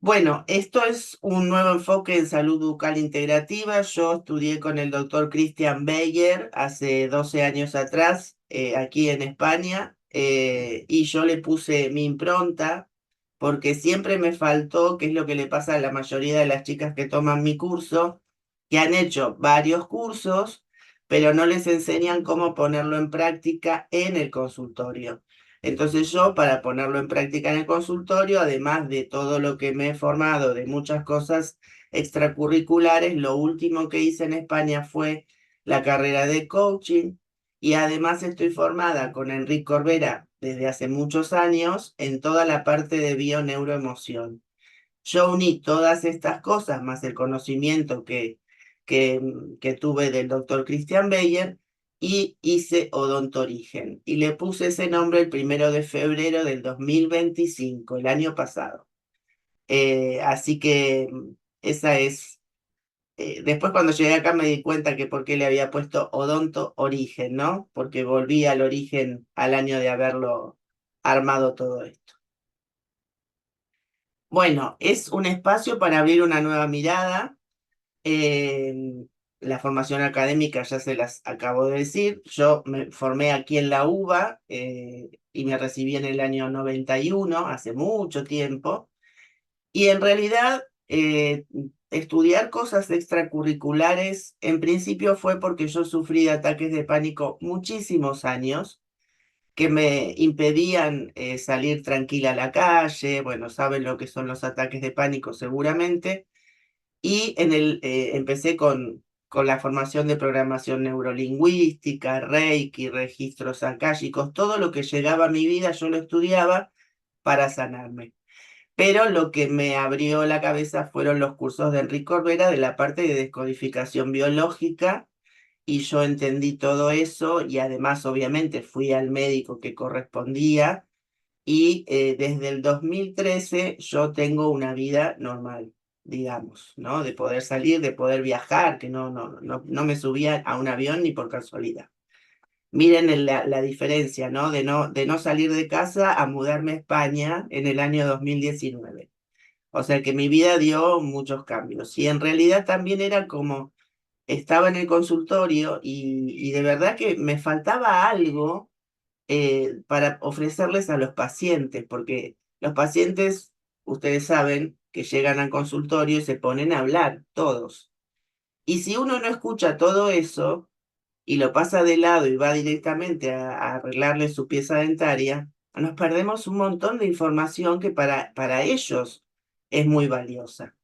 Bueno, esto es un nuevo enfoque en salud bucal integrativa. Yo estudié con el doctor Christian Beyer hace 12 años atrás, aquí en España, y yo le puse mi impronta porque siempre me faltó, que es lo que le pasa a la mayoría de las chicas que toman mi curso, que han hecho varios cursos, pero no les enseñan cómo ponerlo en práctica en el consultorio. Entonces yo, para ponerlo en práctica en el consultorio, además de todo lo que me he formado, de muchas cosas extracurriculares, lo último que hice en España fue la carrera de coaching y además estoy formada con Enrique Corbera desde hace muchos años en toda la parte de bio-neuroemoción. Yo uní todas estas cosas más el conocimiento que tuve del doctor Christian Beyer y hice Odontorigen. Y le puse ese nombre el 1 de febrero del 2025, el año pasado. Así que esa es. Después cuando llegué acá me di cuenta que por qué le había puesto Odonto Origen, ¿no? Porque volví al origen al año de haberlo armado todo esto. Bueno, es un espacio para abrir una nueva mirada. Eh, la formación académica ya se las acabo de decir. Yo me formé aquí en la UBA y me recibí en el año 91, hace mucho tiempo. Y en realidad estudiar cosas extracurriculares en principio fue porque yo sufrí de ataques de pánico muchísimos años que me impedían salir tranquila a la calle. Bueno, saben lo que son los ataques de pánico seguramente. Y empecé con la formación de programación neurolingüística, Reiki, registros akáshicos, todo lo que llegaba a mi vida yo lo estudiaba para sanarme. Pero lo que me abrió la cabeza fueron los cursos de Enrique Corbera de la parte de descodificación biológica y yo entendí todo eso y además obviamente fui al médico que correspondía y desde el 2013 yo tengo una vida normal, digamos, ¿no? De poder salir, de poder viajar, que no me subía a un avión ni por casualidad. Miren la diferencia, ¿no? De no salir de casa a mudarme a España en el año 2019. O sea que mi vida dio muchos cambios. Y en realidad también era como, estaba en el consultorio y de verdad que me faltaba algo para ofrecerles a los pacientes, porque los pacientes, ustedes saben, que llegan al consultorio y se ponen a hablar, todos. Y si uno no escucha todo eso y lo pasa de lado y va directamente a arreglarle su pieza dentaria, nos perdemos un montón de información que para ellos es muy valiosa.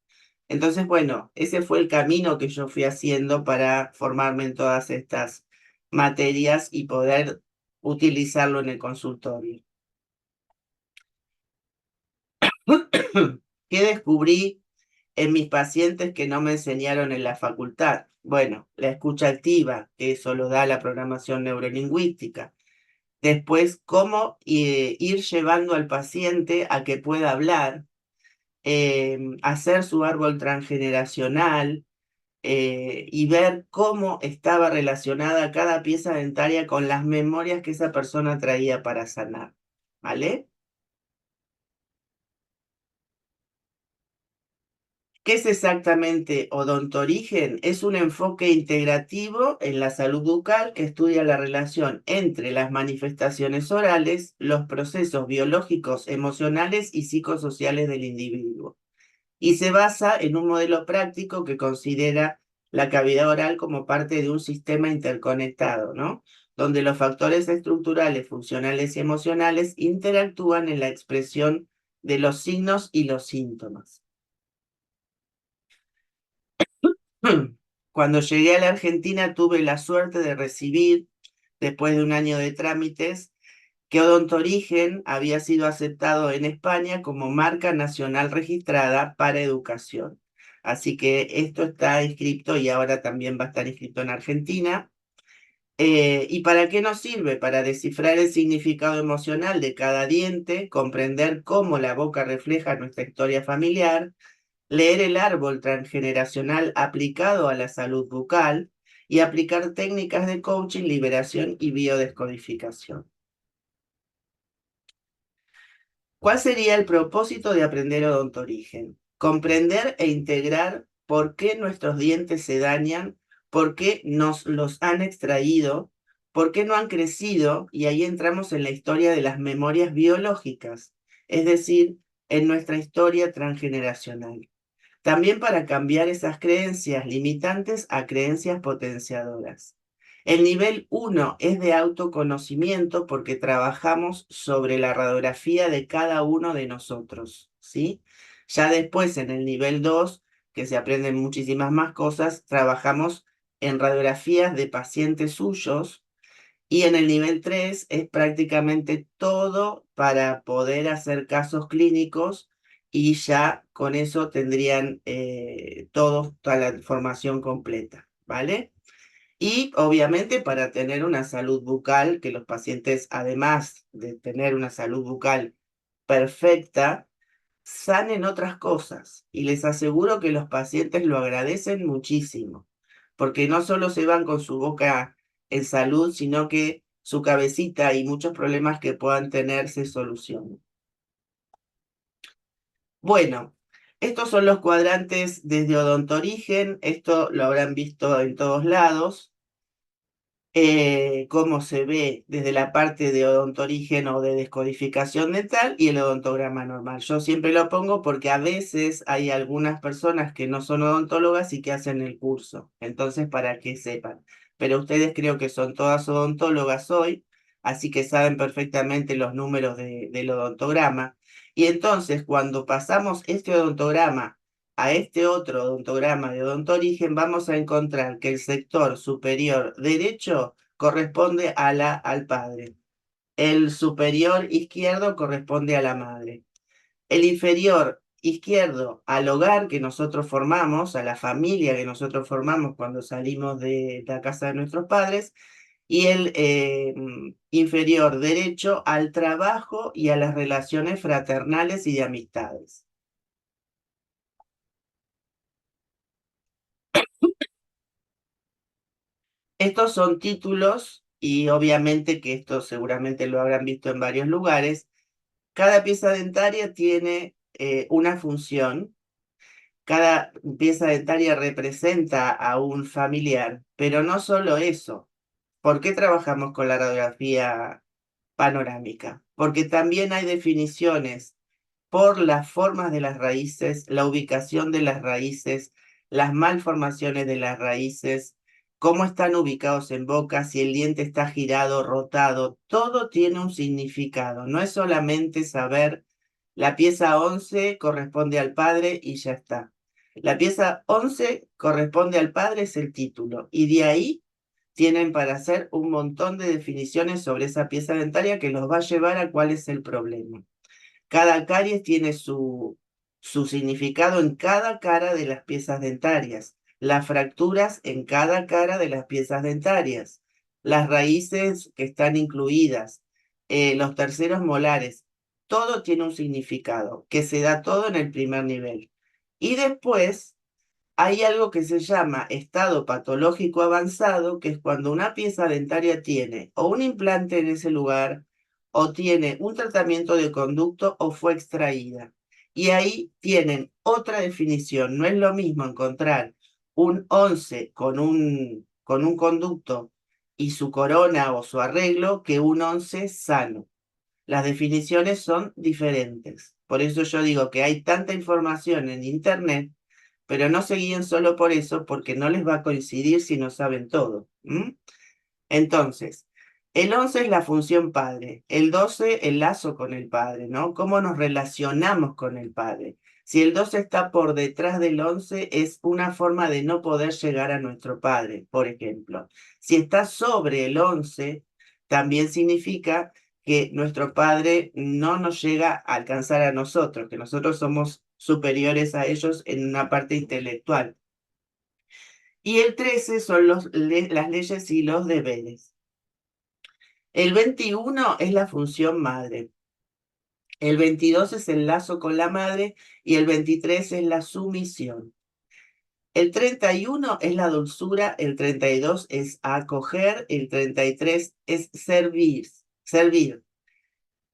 Entonces, bueno, ese fue el camino que yo fui haciendo para formarme en todas estas materias y poder utilizarlo en el consultorio. ¿Qué descubrí en mis pacientes que no me enseñaron en la facultad? Bueno, la escucha activa, que eso lo da la programación neurolingüística. Después, cómo ir llevando al paciente a que pueda hablar, hacer su árbol transgeneracional, y ver cómo estaba relacionada cada pieza dentaria con las memorias que esa persona traía para sanar. ¿Vale? ¿Qué es exactamente odontorigen? Es un enfoque integrativo en la salud bucal que estudia la relación entre las manifestaciones orales, los procesos biológicos, emocionales y psicosociales del individuo. Y se basa en un modelo práctico que considera la cavidad oral como parte de un sistema interconectado, ¿no? Donde los factores estructurales, funcionales y emocionales interactúan en la expresión de los signos y los síntomas. Cuando llegué a la Argentina tuve la suerte de recibir, después de un año de trámites, que Odontorigen había sido aceptado en España como marca nacional registrada para educación. Así que esto está inscrito y ahora también va a estar inscrito en Argentina. ¿Y para qué nos sirve? Para descifrar el significado emocional de cada diente, comprender cómo la boca refleja nuestra historia familiar, leer el árbol transgeneracional aplicado a la salud bucal y aplicar técnicas de coaching, liberación y biodescodificación. ¿Cuál sería el propósito de aprender odontorigen? Comprender e integrar por qué nuestros dientes se dañan, por qué nos los han extraído, por qué no han crecido, y ahí entramos en la historia de las memorias biológicas, es decir, en nuestra historia transgeneracional. También para cambiar esas creencias limitantes a creencias potenciadoras. El nivel 1 es de autoconocimiento porque trabajamos sobre la radiografía de cada uno de nosotros, ¿sí? Ya después en el nivel 2, que se aprenden muchísimas más cosas, trabajamos en radiografías de pacientes suyos y en el nivel 3 es prácticamente todo para poder hacer casos clínicos y ya con eso tendrían toda la información completa, ¿vale? Y obviamente para tener una salud bucal, que los pacientes, además de tener una salud bucal perfecta, sanen otras cosas. Y les aseguro que los pacientes lo agradecen muchísimo, porque no solo se van con su boca en salud, sino que su cabecita y muchos problemas que puedan tener se solucionan. Bueno, estos son los cuadrantes desde Odontorigen, esto lo habrán visto en todos lados. Cómo se ve desde la parte de odontorigen o de descodificación dental y el odontograma normal. Yo siempre lo pongo porque a veces hay algunas personas que no son odontólogas y que hacen el curso, entonces para que sepan. Pero ustedes creo que son todas odontólogas hoy, así que saben perfectamente los números del odontograma. Y entonces cuando pasamos este odontograma a este otro odontograma de odontorigen, vamos a encontrar que el sector superior derecho corresponde al padre. El superior izquierdo corresponde a la madre. El inferior izquierdo al hogar que nosotros formamos, a la familia que nosotros formamos cuando salimos de la casa de nuestros padres. Y el inferior derecho al trabajo y a las relaciones fraternales y de amistades. Estos son títulos y obviamente que esto seguramente lo habrán visto en varios lugares. Cada pieza dentaria tiene una función. Cada pieza dentaria representa a un familiar, pero no solo eso. ¿Por qué trabajamos con la radiografía panorámica? Porque también hay definiciones por las formas de las raíces, la ubicación de las raíces, las malformaciones de las raíces, cómo están ubicados en boca, si el diente está girado, rotado, todo tiene un significado. No es solamente saber la pieza 11 corresponde al padre y ya está. La pieza 11 corresponde al padre, es el título, y de ahí tienen para hacer un montón de definiciones sobre esa pieza dentaria que los va a llevar a cuál es el problema. Cada caries tiene su significado en cada cara de las piezas dentarias, las fracturas en cada cara de las piezas dentarias, las raíces que están incluidas, los terceros molares, todo tiene un significado, que se da todo en el primer nivel. Y después hay algo que se llama estado patológico avanzado, que es cuando una pieza dentaria tiene o un implante en ese lugar, o tiene un tratamiento de conducto o fue extraída. Y ahí tienen otra definición. No es lo mismo encontrar un 11 con un conducto y su corona o su arreglo que un 11 sano. Las definiciones son diferentes. Por eso yo digo que hay tanta información en Internet, pero no se guíen solo por eso, porque no les va a coincidir si no saben todo. Entonces, el 11 es la función padre, el 12 el lazo con el padre, ¿no? ¿Cómo nos relacionamos con el padre? Si el 12 está por detrás del 11 es una forma de no poder llegar a nuestro padre, por ejemplo. Si está sobre el 11, también significa que nuestro padre no nos llega a alcanzar a nosotros, que nosotros somos superiores a ellos en una parte intelectual. Y el 13 son las leyes y los deberes. El 21 es la función madre. El 22 es el lazo con la madre y el 23 es la sumisión. El 31 es la dulzura, el 32 es acoger, el 33 es servir.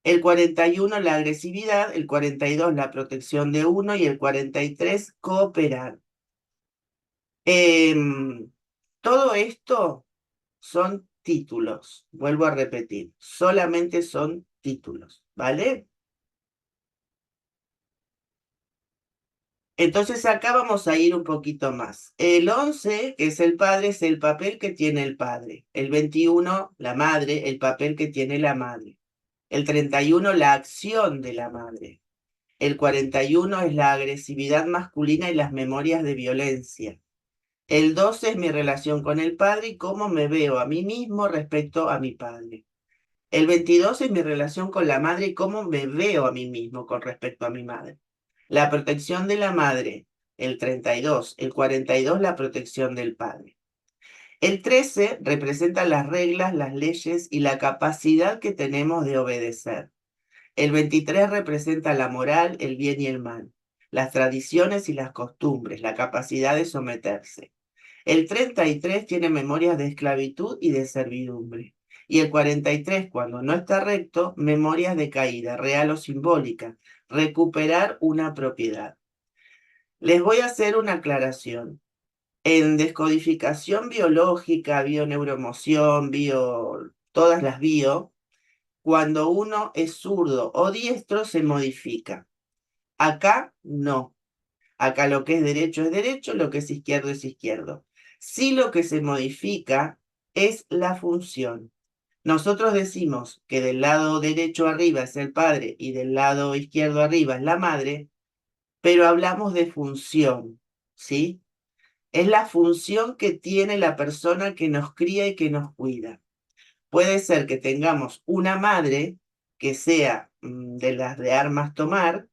El 41 la agresividad, el 42 la protección de uno y el 43 cooperar. Todo esto son títulos, vuelvo a repetir, solamente son títulos, ¿vale? Entonces acá vamos a ir un poquito más. El 11, que es el padre, es el papel que tiene el padre. El 21, la madre, el papel que tiene la madre. El 31, la acción de la madre. El 41 es la agresividad masculina y las memorias de violencia. El 12 es mi relación con el padre y cómo me veo a mí mismo respecto a mi padre. El 22 es mi relación con la madre y cómo me veo a mí mismo con respecto a mi madre. La protección de la madre, el 32. El 42, la protección del padre. El 13 representa las reglas, las leyes y la capacidad que tenemos de obedecer. El 23 representa la moral, el bien y el mal, las tradiciones y las costumbres, la capacidad de someterse. El 33 tiene memorias de esclavitud y de servidumbre. Y el 43, cuando no está recto, memorias de caída, real o simbólica, recuperar una propiedad. Les voy a hacer una aclaración. En descodificación biológica, bioneuroemoción, todas las bio, cuando uno es zurdo o diestro se modifica. Acá no. Acá lo que es derecho, lo que es izquierdo. Sí, lo que se modifica es la función. Nosotros decimos que del lado derecho arriba es el padre y del lado izquierdo arriba es la madre, pero hablamos de función, ¿sí? Es la función que tiene la persona que nos cría y que nos cuida. Puede ser que tengamos una madre que sea de las de armas tomar,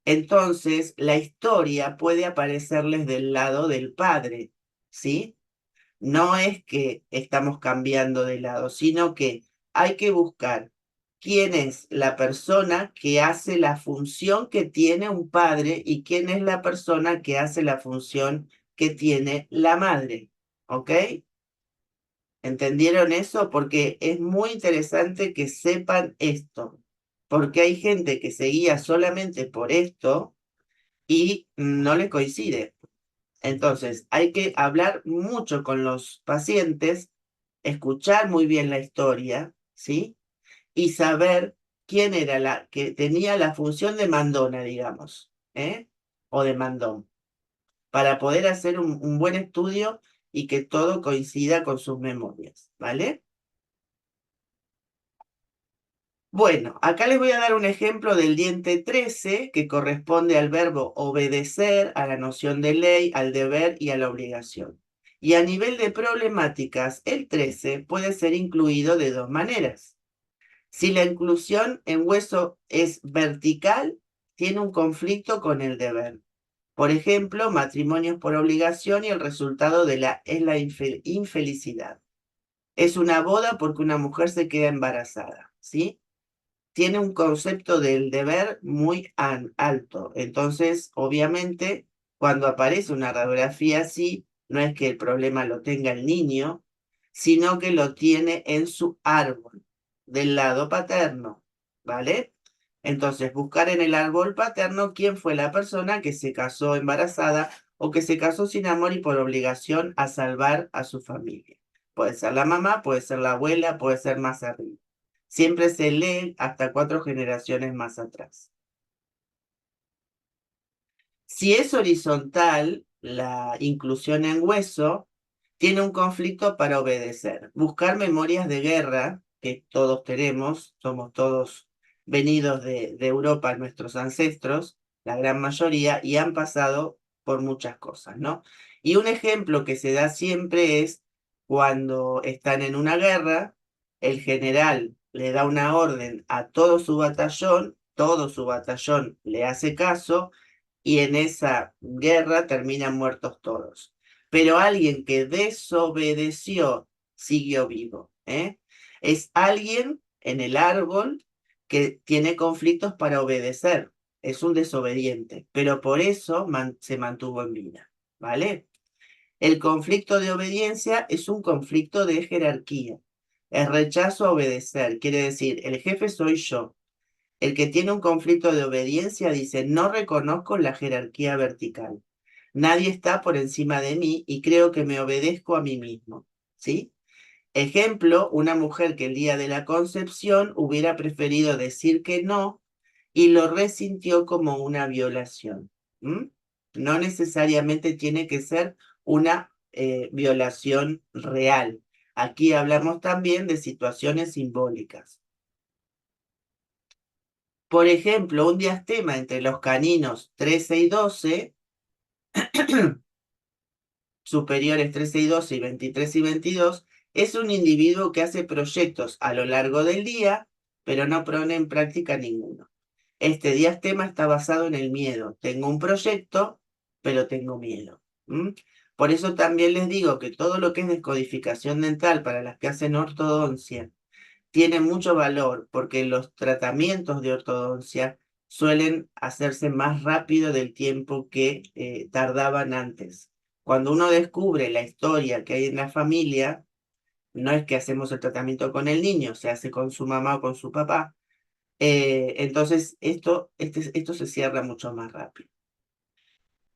entonces la historia puede aparecerles del lado del padre, ¿sí? No es que estamos cambiando de lado, sino que hay que buscar quién es la persona que hace la función que tiene un padre y quién es la persona que hace la función que tiene la madre, ¿ok? ¿Entendieron eso? Porque es muy interesante que sepan esto, porque hay gente que se guía solamente por esto y no le coincide. Entonces, hay que hablar mucho con los pacientes, escuchar muy bien la historia, ¿sí? Y saber quién era la que tenía la función de mandona, digamos, ¿eh? O de mandón, para poder hacer un buen estudio y que todo coincida con sus memorias, ¿vale? Bueno, acá les voy a dar un ejemplo del diente 13 que corresponde al verbo obedecer, a la noción de ley, al deber y a la obligación. Y a nivel de problemáticas, el 13 puede ser incluido de dos maneras. Si la inclusión en hueso es vertical, tiene un conflicto con el deber. Por ejemplo, matrimonios por obligación y el resultado es la infelicidad. Es una boda porque una mujer se queda embarazada, ¿sí? Tiene un concepto del deber muy alto. Entonces, obviamente, cuando aparece una radiografía así, no es que el problema lo tenga el niño, sino que lo tiene en su árbol, del lado paterno, ¿vale? Entonces, buscar en el árbol paterno quién fue la persona que se casó embarazada o que se casó sin amor y por obligación a salvar a su familia. Puede ser la mamá, puede ser la abuela, puede ser más arriba. Siempre se lee hasta 4 generaciones más atrás. Si es horizontal, la inclusión en hueso tiene un conflicto para obedecer. Buscar memorias de guerra, que todos tenemos, somos todos venidos de Europa, nuestros ancestros, la gran mayoría, y han pasado por muchas cosas, ¿no? Y un ejemplo que se da siempre es cuando están en una guerra, el general le da una orden a todo su batallón le hace caso, y en esa guerra terminan muertos todos. Pero alguien que desobedeció siguió vivo, ¿eh? Es alguien en el árbol que tiene conflictos para obedecer. Es un desobediente, pero por eso se mantuvo en vida, ¿vale? El conflicto de obediencia es un conflicto de jerarquía. El rechazo a obedecer quiere decir, el jefe soy yo. El que tiene un conflicto de obediencia dice, no reconozco la jerarquía vertical. Nadie está por encima de mí y creo que me obedezco a mí mismo. ¿Sí? Ejemplo, una mujer que el día de la concepción hubiera preferido decir que no y lo resintió como una violación. ¿Mm? No necesariamente tiene que ser una violación real. Aquí hablamos también de situaciones simbólicas. Por ejemplo, un diastema entre los caninos 13 y 12, superiores 13 y 12 y 23 y 22, es un individuo que hace proyectos a lo largo del día, pero no pone en práctica ninguno. Este diastema está basado en el miedo. Tengo un proyecto, pero tengo miedo. ¿Mm? Por eso también les digo que todo lo que es descodificación dental para las que hacen ortodoncia tiene mucho valor porque los tratamientos de ortodoncia suelen hacerse más rápido del tiempo que tardaban antes. Cuando uno descubre la historia que hay en la familia, no es que hacemos el tratamiento con el niño, se hace con su mamá o con su papá. Entonces esto se cierra mucho más rápido.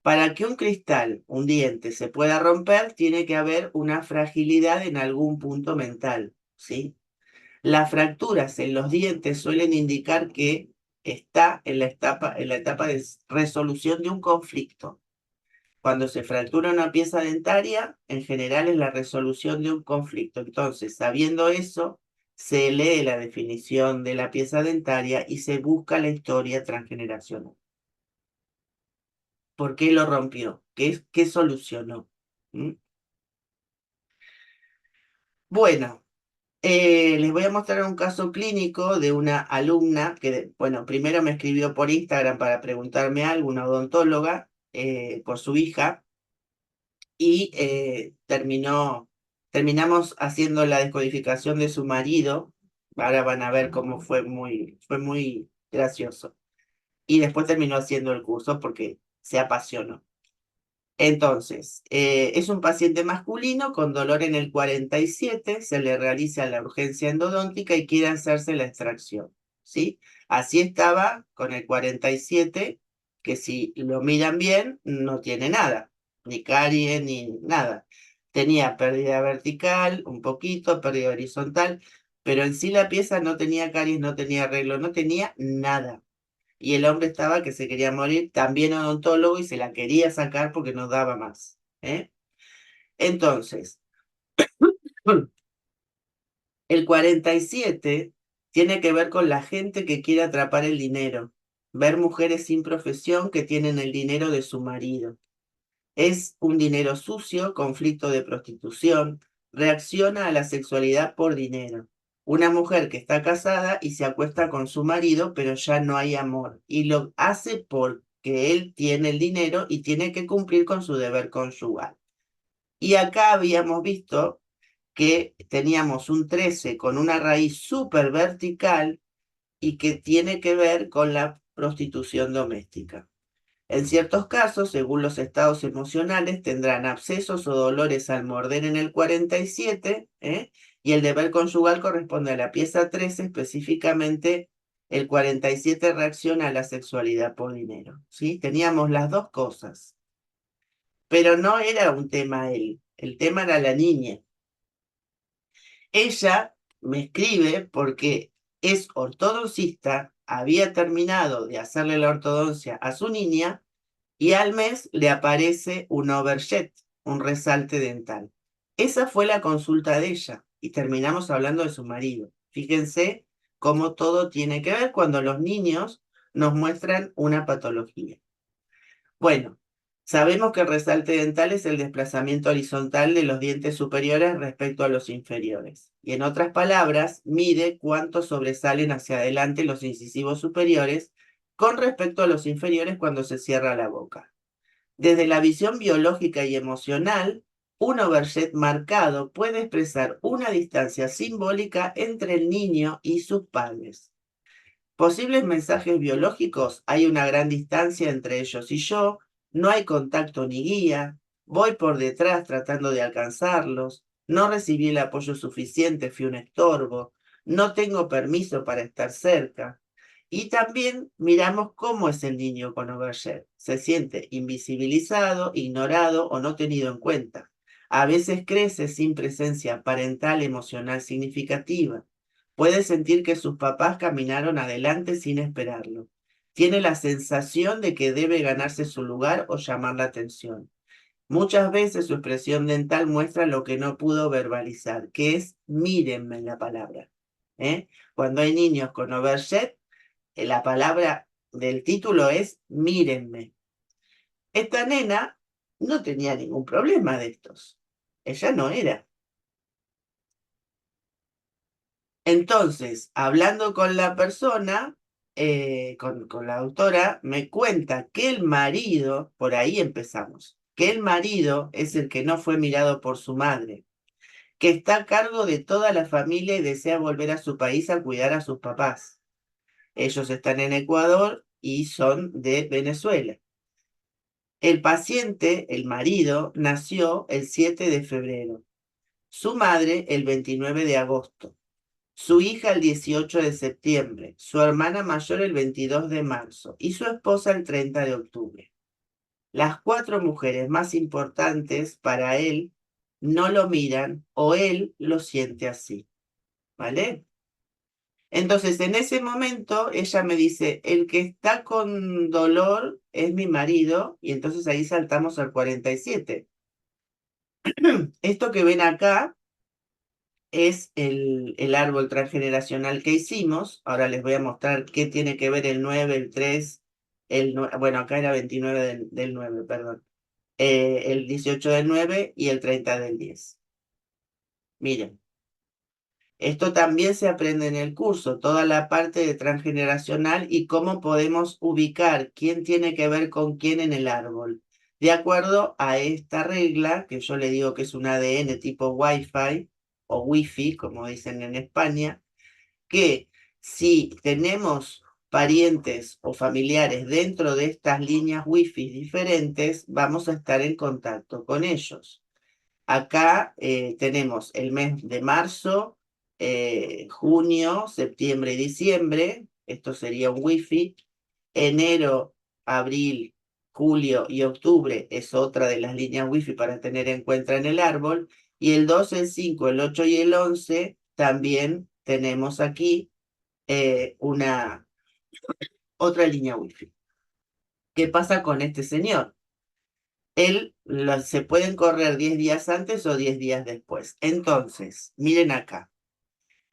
Para que un cristal, un diente, se pueda romper, tiene que haber una fragilidad en algún punto mental, ¿sí? Las fracturas en los dientes suelen indicar que está en la etapa de resolución de un conflicto. Cuando se fractura una pieza dentaria, en general es la resolución de un conflicto. Entonces, sabiendo eso, se lee la definición de la pieza dentaria y se busca la historia transgeneracional. ¿Por qué lo rompió? ¿Qué solucionó? ¿Mm? Bueno. Les voy a mostrar un caso clínico de una alumna que, bueno, primero me escribió por Instagram para preguntarme algo, una odontóloga, por su hija, y terminamos haciendo la descodificación de su marido. Ahora van a ver cómo fue muy gracioso. Y después terminó haciendo el curso porque se apasionó. Entonces, es un paciente masculino con dolor en el 47, se le realiza la urgencia endodóntica y quiere hacerse la extracción, ¿sí? Así estaba con el 47, que si lo miran bien, no tiene nada, ni carie, ni nada. Tenía pérdida vertical, un poquito, pérdida horizontal, pero en sí la pieza no tenía caries, no tenía arreglo, no tenía nada. Y el hombre estaba que se quería morir, también odontólogo, y se la quería sacar porque no daba más. ¿Eh? Entonces, el 47 tiene que ver con la gente que quiere atrapar el dinero, ver mujeres sin profesión que tienen el dinero de su marido. Es un dinero sucio, conflicto de prostitución, reacciona a la sexualidad por dinero. Una mujer que está casada y se acuesta con su marido, pero ya no hay amor. Y lo hace porque él tiene el dinero y tiene que cumplir con su deber conyugal. Y acá habíamos visto que teníamos un 13 con una raíz súper vertical y que tiene que ver con la prostitución doméstica. En ciertos casos, según los estados emocionales, tendrán abscesos o dolores al morder en el 47, ¿eh? Y el deber conyugal corresponde a la pieza 13, específicamente el 47 reacciona a la sexualidad por dinero, ¿sí? Teníamos las dos cosas, pero no era un tema él, el tema era la niña. Ella me escribe porque es ortodoncista, había terminado de hacerle la ortodoncia a su niña y al mes le aparece un overjet, un resalte dental. Esa fue la consulta de ella y terminamos hablando de su marido. Fíjense cómo todo tiene que ver cuando los niños nos muestran una patología. Bueno, sabemos que el resalte dental es el desplazamiento horizontal de los dientes superiores respecto a los inferiores. Y en otras palabras, mide cuánto sobresalen hacia adelante los incisivos superiores con respecto a los inferiores cuando se cierra la boca. Desde la visión biológica y emocional, un overjet marcado puede expresar una distancia simbólica entre el niño y sus padres. Posibles mensajes biológicos: hay una gran distancia entre ellos y yo, no hay contacto ni guía, voy por detrás tratando de alcanzarlos, no recibí el apoyo suficiente, fui un estorbo, no tengo permiso para estar cerca. Y también miramos cómo es el niño con Overshare. Se siente invisibilizado, ignorado o no tenido en cuenta. A veces crece sin presencia parental emocional significativa. Puede sentir que sus papás caminaron adelante sin esperarlo. Tiene la sensación de que debe ganarse su lugar o llamar la atención. Muchas veces su expresión dental muestra lo que no pudo verbalizar, que es mírenme en la palabra. ¿Eh? Cuando hay niños con Overshare, la palabra del título es mírenme. Esta nena no tenía ningún problema de estos. Ella no era. Entonces, hablando con la persona, con la doctora, me cuenta que el marido, por ahí empezamos, que el marido es el que no fue mirado por su madre, que está a cargo de toda la familia y desea volver a su país a cuidar a sus papás. Ellos están en Ecuador y son de Venezuela. El paciente, el marido, nació el 7 de febrero, su madre el 29 de agosto, su hija el 18 de septiembre, su hermana mayor el 22 de marzo y su esposa el 30 de octubre. Las cuatro mujeres más importantes para él no lo miran o él lo siente así, ¿vale? Entonces, en ese momento, ella me dice, el que está con dolor es mi marido, y entonces ahí saltamos al 47. Esto que ven acá es el árbol transgeneracional que hicimos. Ahora les voy a mostrar qué tiene que ver el 9, el 3, bueno, acá era 29 del 9, perdón. El 18 del 9 y el 30 del 10. Miren, esto también se aprende en el curso, toda la parte de transgeneracional y cómo podemos ubicar quién tiene que ver con quién en el árbol. De acuerdo a esta regla, que yo le digo que es un ADN tipo Wi-Fi o Wi-Fi, como dicen en España, que si tenemos parientes o familiares dentro de estas líneas Wi-Fi diferentes, vamos a estar en contacto con ellos. Acá tenemos el mes de marzo, junio, septiembre y diciembre. Esto sería un wifi. Enero, abril, julio y octubre es otra de las líneas wifi para tener en cuenta en el árbol. Y el 2, el 5, el 8 y el 11 también tenemos aquí una otra línea wifi. ¿Qué pasa con este señor? Se pueden correr 10 días antes o 10 días después. Entonces, miren acá.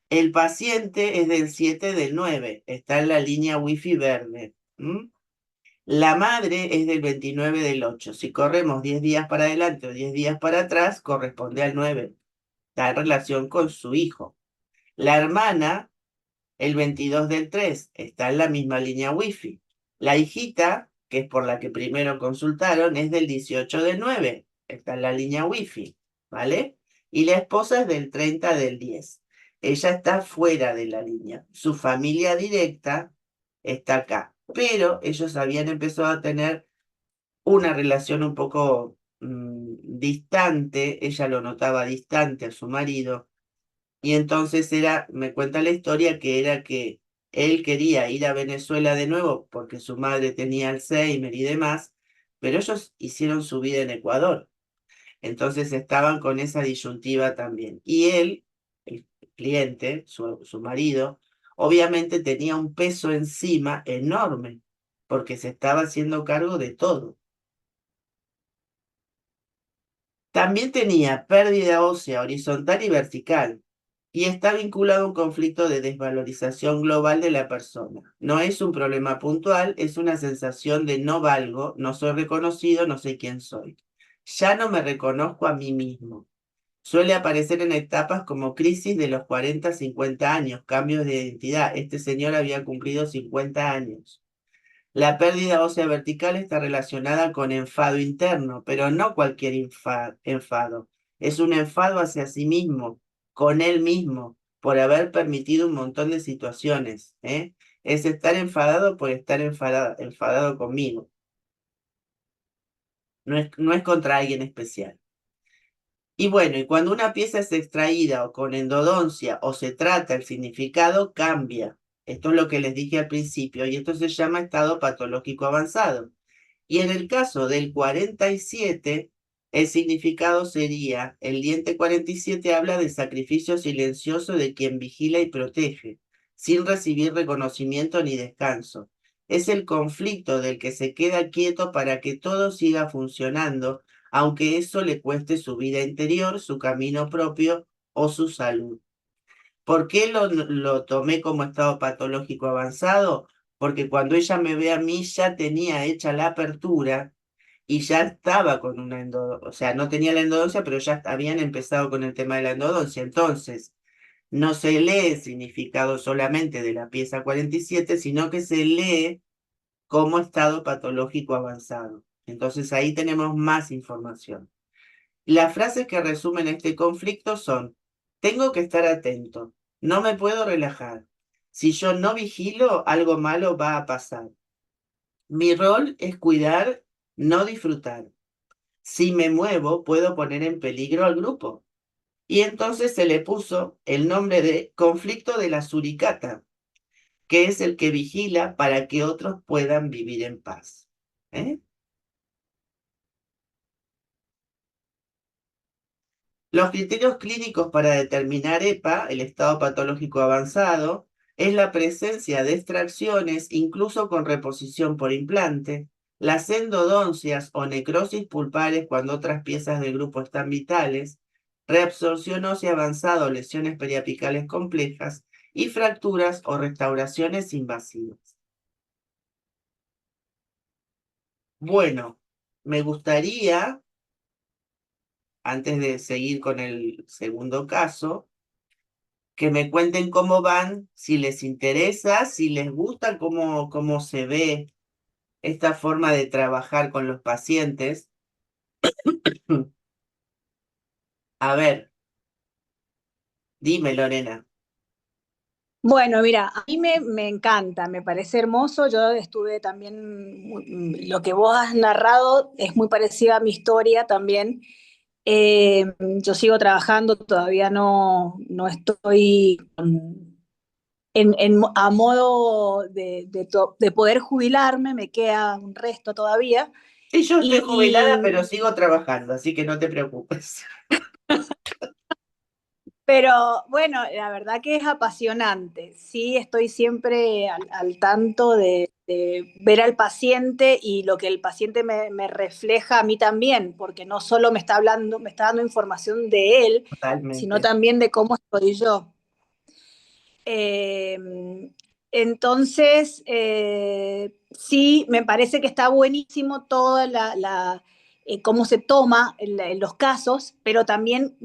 El paciente es del 7 del 9, está en la línea Wi-Fi verde. ¿M? La madre es del 29 del 8. Si corremos 10 días para adelante o 10 días para atrás, corresponde al 9. Está en relación con su hijo. La hermana el 22 del 3 está en la misma línea Wi-Fi. La hijita, que es por la que primero consultaron, es del 18 del 9. Está en la línea Wi-Fi, ¿vale? Y la esposa es del 30 del 10. Ella está fuera de la línea. Su familia directa está acá. Pero ellos habían empezado a tener una relación un poco distante. Ella lo notaba distante a su marido y entonces me cuenta la historia que era que él quería ir a Venezuela de nuevo porque su madre tenía Alzheimer y demás, pero ellos hicieron su vida en Ecuador. Entonces estaban con esa disyuntiva también. Y él, el cliente, su marido, obviamente tenía un peso encima enorme porque se estaba haciendo cargo de todo. También tenía pérdida ósea horizontal y vertical y está vinculado a un conflicto de desvalorización global de la persona. No es un problema puntual, es una sensación de no valgo, no soy reconocido, no sé quién soy. Ya no me reconozco a mí mismo. Suele aparecer en etapas como crisis de los 40 a 50 años, cambios de identidad. Este señor había cumplido 50 años. La pérdida ósea vertical está relacionada con enfado interno, pero no cualquier enfado. Es un enfado hacia sí mismo, con él mismo, por haber permitido un montón de situaciones, ¿eh? Es estar enfadado por estar enfadado conmigo. No es contra alguien especial. Y bueno, y cuando una pieza es extraída o con endodoncia o se trata el significado, cambia. Esto es lo que les dije al principio, y esto se llama estado patológico avanzado. Y en el caso del 47, el significado sería, el diente 47 habla de sacrificio silencioso de quien vigila y protege, sin recibir reconocimiento ni descanso. Es el conflicto del que se queda quieto para que todo siga funcionando, aunque eso le cueste su vida interior, su camino propio o su salud. ¿Por qué lo tomé como estado patológico avanzado? Porque cuando ella me ve a mí ya tenía hecha la apertura y ya estaba con una endodoncia, o sea, no tenía la endodoncia, pero ya habían empezado con el tema de la endodoncia. Entonces, no se lee el significado solamente de la pieza 47, sino que se lee como estado patológico avanzado. Entonces ahí tenemos más información. Las frases que resumen este conflicto son: tengo que estar atento, no me puedo relajar. Si yo no vigilo, algo malo va a pasar. Mi rol es cuidar, no disfrutar. Si me muevo, puedo poner en peligro al grupo. Y entonces se le puso el nombre de conflicto de la suricata, que es el que vigila para que otros puedan vivir en paz. ¿Eh? Los criterios clínicos para determinar EPA, el estado patológico avanzado, es la presencia de extracciones, incluso con reposición por implante, las endodoncias o necrosis pulpares cuando otras piezas del grupo están vitales, reabsorción ósea avanzada o lesiones periapicales complejas y fracturas o restauraciones invasivas. Bueno, me gustaría, antes de seguir con el segundo caso, que me cuenten cómo van, si les interesa, si les gusta cómo se ve esta forma de trabajar con los pacientes. A ver, dime, Lorena. Bueno, mira, a mí me encanta, me parece hermoso. Yo estuve también, lo que vos has narrado es muy parecido a mi historia también. Yo sigo trabajando, todavía no estoy a modo de poder jubilarme, me queda un resto todavía. Sí, yo estoy jubilada, Y, pero sigo trabajando, así que no te preocupes. Pero bueno, la verdad que es apasionante. Sí, estoy siempre al tanto de ver al paciente y lo que el paciente me refleja a mí también, porque no solo me está hablando, me está dando información de él, sino Totalmente. también de cómo estoy yo. Eh, sí, me parece que está buenísimo toda cómo se toma en los casos, pero también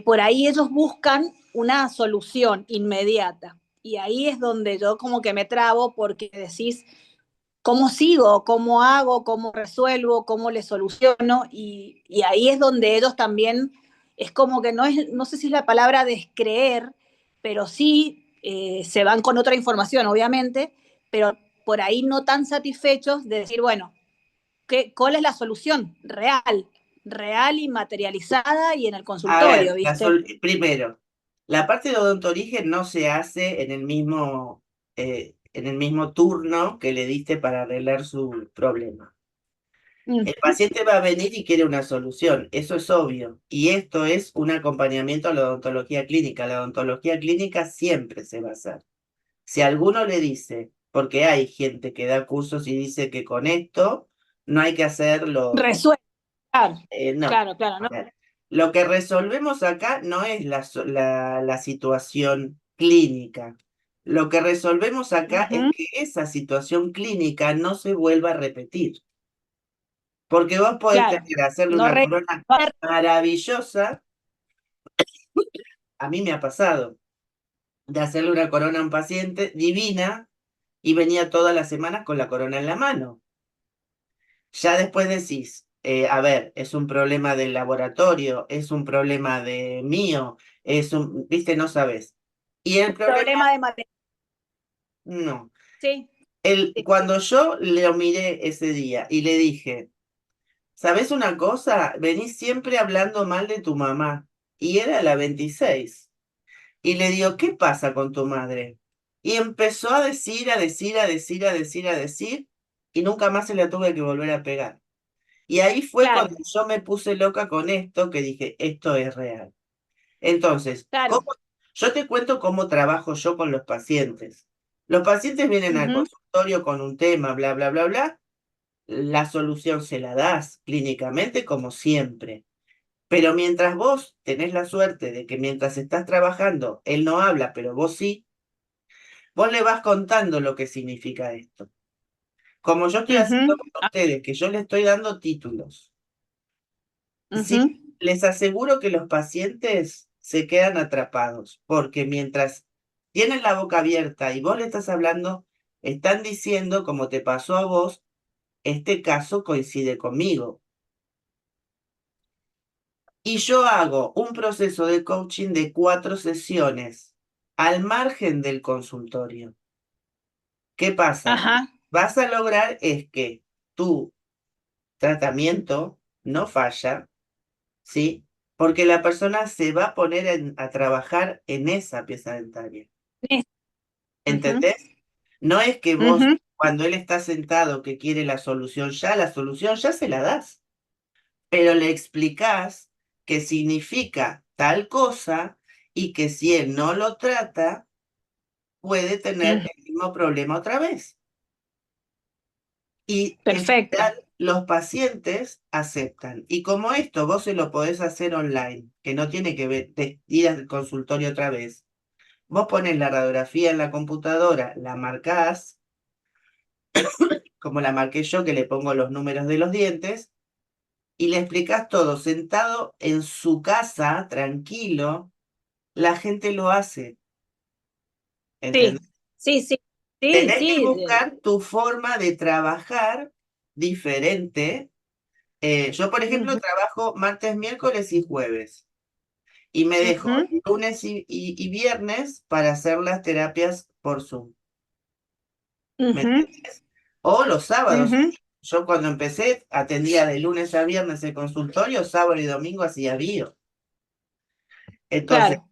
por ahí ellos buscan una solución inmediata. Y ahí es donde yo como que me trabo porque decís, ¿cómo sigo? ¿Cómo hago? ¿Cómo resuelvo? ¿Cómo le soluciono? Y ahí es donde ellos también, es como que no sé si es la palabra descreer, pero sí se van con otra información, obviamente, pero por ahí no tan satisfechos de decir, bueno, ¿cuál es la solución real? Real y materializada y en el A consultorio, ver, ¿viste? primero, la parte de odontoorigen no se hace en el mismo turno que le diste para arreglar su problema. Mm. El paciente va a venir y quiere una solución, eso es obvio. Y esto es un acompañamiento a la odontología clínica. La odontología clínica siempre se va a hacer. Si alguno le dice, porque hay gente que da cursos y dice que con esto no hay que hacerlo, Resuelve, claro, no. claro, claro, A ¿no? ver, lo que resolvemos acá no es la situación clínica. Lo que resolvemos acá es Ujú. que esa situación clínica no se vuelva a repetir. Porque vos podés Claro, tener, hacerle no una re- corona maravillosa. A mí me ha pasado de hacerle una corona a un paciente divina y venía todas las semanas con la corona en la mano. Ya después decís, a ver, es un problema del laboratorio, es un problema de mío, viste, no sabes. Y el problema, problema de materia. no. Sí, sí, Cuando yo le miré ese día y le dije, ¿sabes una cosa? Venís siempre hablando mal de tu mamá. Y era la 26. Y le digo, ¿qué pasa con tu madre? Y empezó a decir, a decir, a decir, a decir, a decir, y nunca más se la tuve que volver a pegar. Y ahí fue claro, cuando yo me puse loca con esto, que dije, esto es real. Entonces, claro. yo te cuento cómo trabajo yo con los pacientes. Los pacientes vienen al Ujú, consultorio con un tema, bla, bla, bla, bla. La solución se la das clínicamente como siempre. Pero mientras vos tenés la suerte de que mientras estás trabajando, él no habla, pero vos sí, vos le vas contando lo que significa esto. Como yo estoy haciendo ujú, con ustedes, que yo le estoy dando títulos. ujú, Sí, les aseguro que los pacientes se quedan atrapados, porque mientras tienen la boca abierta y vos le estás hablando, están diciendo, como te pasó a vos, este caso coincide conmigo. Y yo hago un proceso de coaching de 4 sesiones al margen del consultorio. ¿Qué pasa? ajá, Vas a lograr es que tu tratamiento no falla, ¿sí? Porque la persona se va a poner a trabajar en esa pieza dentaria. es, ujú, ¿Entendés? No es que vos, ujú, cuando él está sentado que quiere la solución ya se la das, pero le explicás que significa tal cosa y que si él no lo trata, puede tener ujú. el mismo problema otra vez. Y en Perfecto. general los pacientes aceptan. Y como esto vos se lo podés hacer online, que no tiene que ir al consultorio otra vez, vos pones la radiografía en la computadora, la marcás, como la marqué yo, que le pongo los números de los dientes, y le explicás todo sentado en su casa, tranquilo, la gente lo hace. Sí, ¿Entendés? sí, sí, sí, Tenés que sí. buscar tu forma de trabajar diferente. Yo, por ejemplo, Ujú, trabajo martes, miércoles y jueves. Y me dejo ujú, lunes y viernes para hacer las terapias por Zoom. ¿Me ujú, entendés? O los sábados. ujú. Yo cuando empecé atendía de lunes a viernes el consultorio, sábado y domingo hacía bio. Entonces, Claro.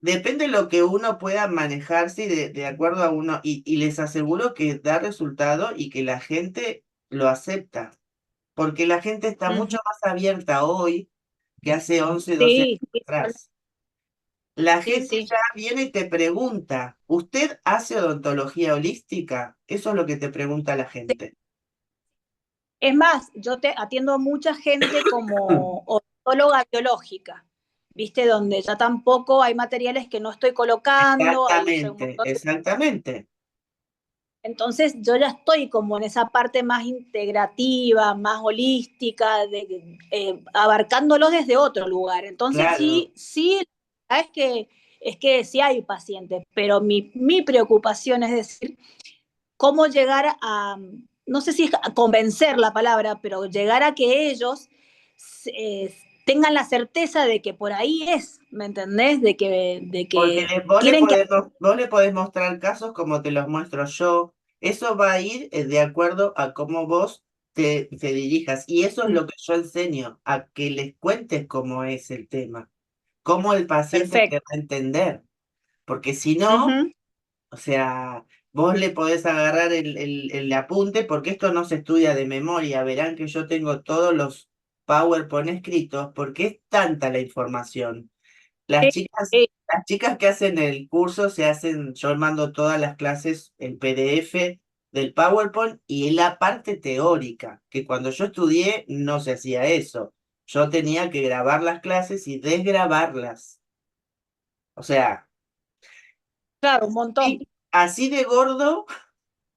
depende de lo que uno pueda manejarse y de acuerdo a uno. Y les aseguro que da resultado y que la gente lo acepta. Porque la gente está Ujú. mucho más abierta hoy que hace 11 12 Sí, años sí, atrás. La sí, gente sí. ya viene y te pregunta, ¿usted hace odontología holística? Eso es lo que te pregunta la gente. Es más, yo te atiendo a mucha gente como odontóloga biológica, ¿viste? Donde ya tampoco hay materiales que no estoy colocando, hay ya un Exactamente, montón de... exactamente. Entonces yo ya estoy como en esa parte más integrativa, más holística, abarcándolo desde otro lugar. Entonces Claro, sí, sí, es que sí hay pacientes, pero mi preocupación es decir, cómo llegar a, no sé si es a convencer la palabra, pero llegar a que ellos tengan la certeza de que por ahí es, ¿me entendés? De porque que tienen que... vos le podés mostrar casos como te los muestro yo. Eso va a ir de acuerdo a cómo vos te dirijas. Y eso es lo que yo enseño, a que les cuentes cómo es el tema, cómo el paciente te va Perfecto. a entender. Porque si no, Ujú, o sea, vos le podés agarrar el apunte porque esto no se estudia de memoria. Verán que yo tengo todos los PowerPoint escritos porque es tanta la información. sí, sí, Las chicas que hacen el curso se hacen, yo mando todas las clases en PDF del PowerPoint y la parte teórica, que cuando yo estudié no se hacía eso. Yo tenía que grabar las clases y desgrabarlas. O sea, claro, un montón. y así de gordo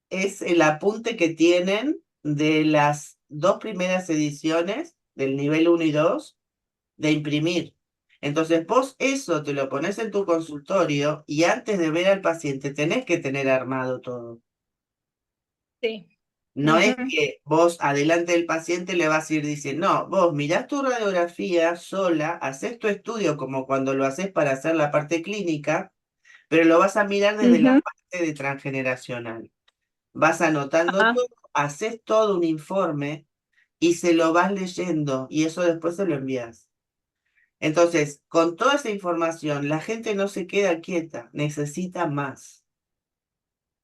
es el apunte que tienen de las 2 primeras ediciones del nivel 1 y 2 de imprimir. Entonces vos eso te lo pones en tu consultorio y antes de ver al paciente tenés que tener armado todo. Sí. No es Ujú, que vos adelante del paciente le vas a ir diciendo, no, vos mirás tu radiografía sola, haces tu estudio como cuando lo haces para hacer la parte clínica, pero lo vas a mirar desde la ujú, parte de transgeneracional. Vas anotando ajá, todo, haces todo un informe y se lo vas leyendo y eso después se lo envías. Entonces, con toda esa información, la gente no se queda quieta, necesita más.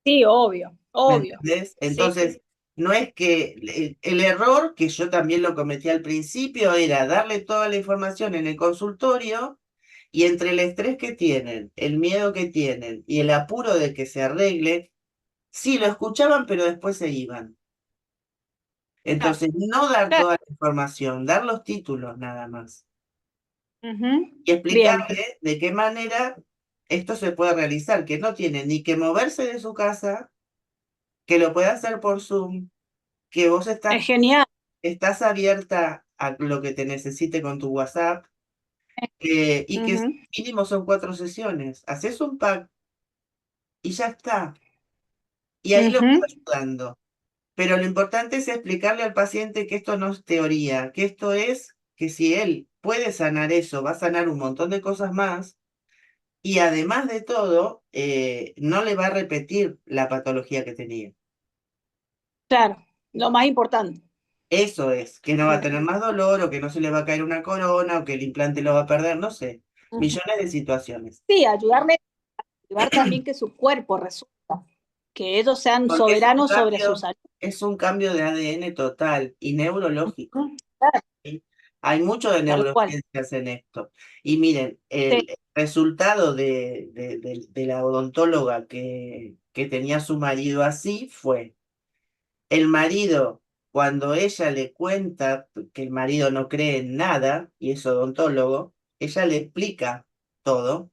Sí, obvio, ¿Me obvio. entendés? Sí, Entonces, no es que el error, que yo también lo cometí al principio, era darle toda la información en el consultorio y entre el estrés que tienen, el miedo que tienen y el apuro de que se arregle, sí, lo escuchaban, pero después se iban. claro, Entonces, no dar claro. toda la información, dar los títulos nada más Ujú. y Bien, explicarle de qué manera esto se puede realizar, que no tiene ni que moverse de su casa, que lo puede hacer por Zoom, que vos es genial. estás abierta a lo que te necesite con tu WhatsApp, y que Ujú. mínimo son 4 sesiones. Haces un pack y ya está. Y ahí lo Ujú. vas ayudando. Pero lo importante es explicarle al paciente que esto no es teoría, que esto es que si él puede sanar eso, va a sanar un montón de cosas más. Y además de todo, no le va a repetir la patología que tenía. Claro, lo más importante. Eso es, que no va a tener más dolor o que no se le va a caer una corona o que el implante lo va a perder, no sé. Ujú. Millones de situaciones. Sí, ayudar también que su cuerpo resuelva, que ellos sean Porque soberanos sobre su salud. es un cambio de ADN total y neurológico. Ujú. Claro, ¿Sí? Hay mucho de tal cual. neurociencias en esto. Y miren, Sí. el resultado de la odontóloga que tenía su marido así fue, el marido, cuando ella le cuenta que el marido no cree en nada y es odontólogo, ella le explica todo.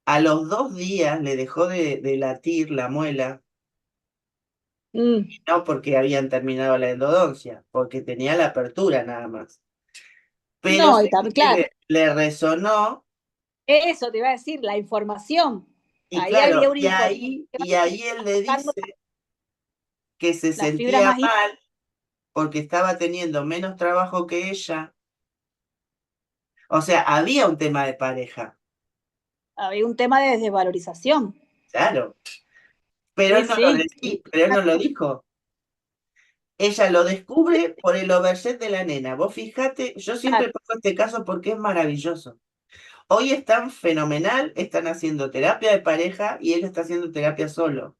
A los 2 días le dejó de latir la muela. Mm. No porque habían terminado la endodoncia, porque tenía la apertura nada más. Pero No, sí y también, que claro, le resonó, eso te iba a decir, la información. y Ahí había claro, una información y ahí él le buscando dice que se las fibras sentía más mal porque estaba teniendo menos trabajo que ella. O sea, había un tema de pareja, había un tema de desvalorización. claro, pero Sí, él no lo sí. pero él no lo dijo. Ella lo descubre por el overset de la nena. Vos fijate, yo Claro, siempre pongo este caso porque es maravilloso. Hoy están fenomenal, están haciendo terapia de pareja y él está haciendo terapia solo,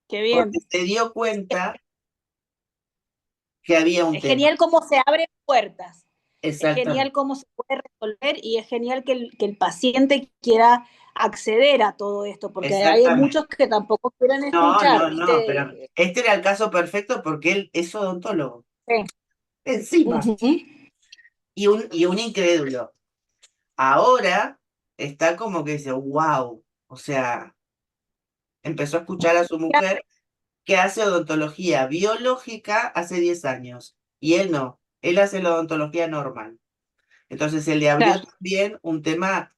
qué porque bien. se dio cuenta que había un Es tema. genial cómo se abren puertas, es genial Exactamente, cómo se puede resolver y es genial que el paciente quiera acceder a todo esto, porque hay exactamente. muchos que tampoco quieren No, escuchar, no, no, pero ¿viste? este era el caso perfecto porque él es odontólogo. Sí. Encima, Ujú. y un incrédulo. Ahora está como que dice, wow, o sea, empezó a escuchar a su mujer que hace odontología biológica hace 10 años y él no, él hace la odontología normal. Entonces se le abrió Claro. también un tema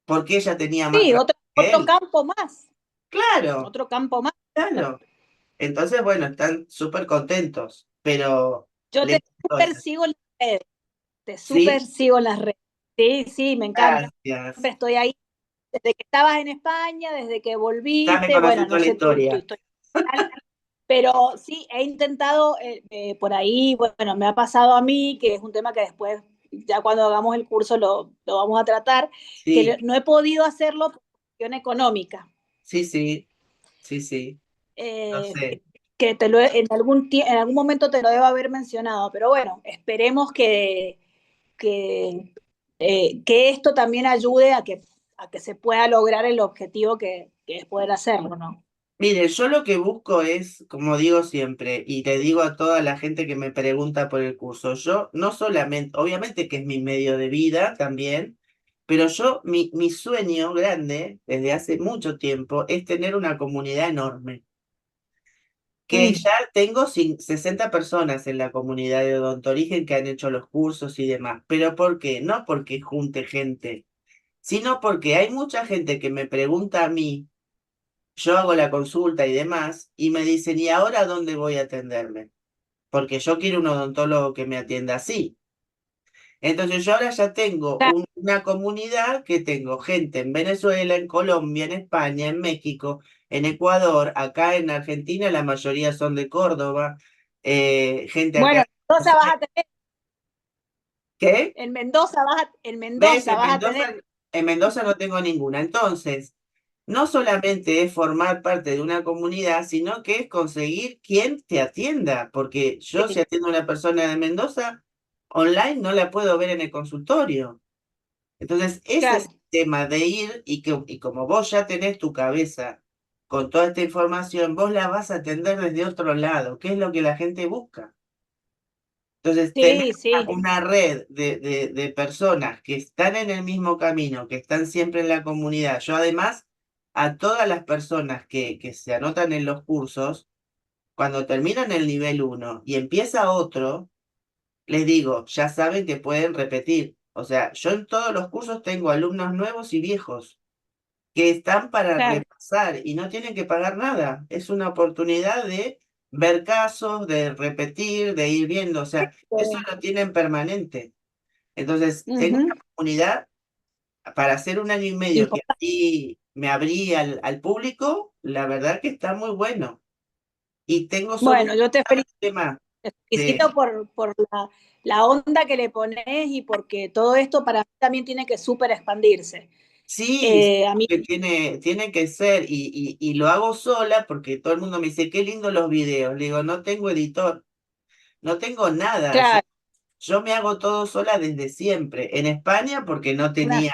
porque ella tenía más Sí, trabajo que otro él. campo más, Claro, otro campo más. claro. Entonces, bueno, están súper contentos, pero Yo le te cuento super eso. sigo en las redes, te super ¿Sí? sigo en las redes. Sí, sí, me encanta. Siempre Gracias. estoy ahí. Desde que estabas en España, desde que Ya me volviste, conocí bueno, no toda la sé tu historia. historia. Pero sí, he intentado por ahí, bueno, me ha pasado a mí, que es un tema que después, ya cuando hagamos el curso lo vamos a tratar, que Sí, no he podido hacerlo por cuestión económica. sí, sí, sí, sí, lo Eh, sé. que en algún momento te lo debo haber mencionado, pero bueno, esperemos que, que esto también ayude a que se pueda lograr el objetivo que es poder hacerlo, ¿no? Mire, yo lo que busco es, como digo siempre, y te digo a toda la gente que me pregunta por el curso, yo no solamente, obviamente que es mi medio de vida también, pero yo, mi sueño grande desde hace mucho tiempo es tener una comunidad enorme, que Mm, ya tengo 60 personas en la comunidad de Odontorigen que han hecho los cursos y demás. ¿Pero por qué? No porque junte gente, sino porque hay mucha gente que me pregunta a mí, yo hago la consulta y demás, y me dicen, ¿y ahora dónde voy a atenderme? Porque yo quiero un odontólogo que me atienda así. Entonces yo ahora ya tengo claro. una comunidad que tengo gente en Venezuela, en Colombia, en España, en México, en Ecuador, acá en Argentina la mayoría son de Córdoba, gente acá. Bueno, Mendoza vas a tener, ¿Qué? en Mendoza ¿Ves? vas a tener. En Mendoza no tengo ninguna. Entonces, no solamente es formar parte de una comunidad, sino que es conseguir quien te atienda, porque yo si Sí, atiendo a una persona de Mendoza, online no la puedo ver en el consultorio. Entonces, ese es claro, el tema de ir y como vos ya tenés tu cabeza con toda esta información, vos la vas a atender desde otro lado, que es lo que la gente busca. Entonces, tener sí, sí, una red de personas que están en el mismo camino, que están siempre en la comunidad. Yo además, a todas las personas que se anotan en los cursos, cuando terminan el nivel uno y empieza otro, les digo, ya saben que pueden repetir. O sea, yo en todos los cursos tengo alumnos nuevos y viejos que están para claro. repasar y no tienen que pagar nada. Es una oportunidad de ver casos, de repetir, de ir viendo. O sea, eso lo tienen permanente. Entonces, tengo Ujú. una comunidad para hacer 1 año y medio que así me abrí al público, la verdad que está muy bueno. Y tengo Bueno, solucionado yo el tema te de, felicito por la onda que le pones y porque todo esto para mí también tiene que súper expandirse. sí, sí, A mí, que tiene que ser, y lo hago sola porque todo el mundo me dice, qué lindo los videos. Le digo, no tengo editor, no tengo nada. Yo, claro, yo me hago todo sola desde siempre. En España porque no una, tenía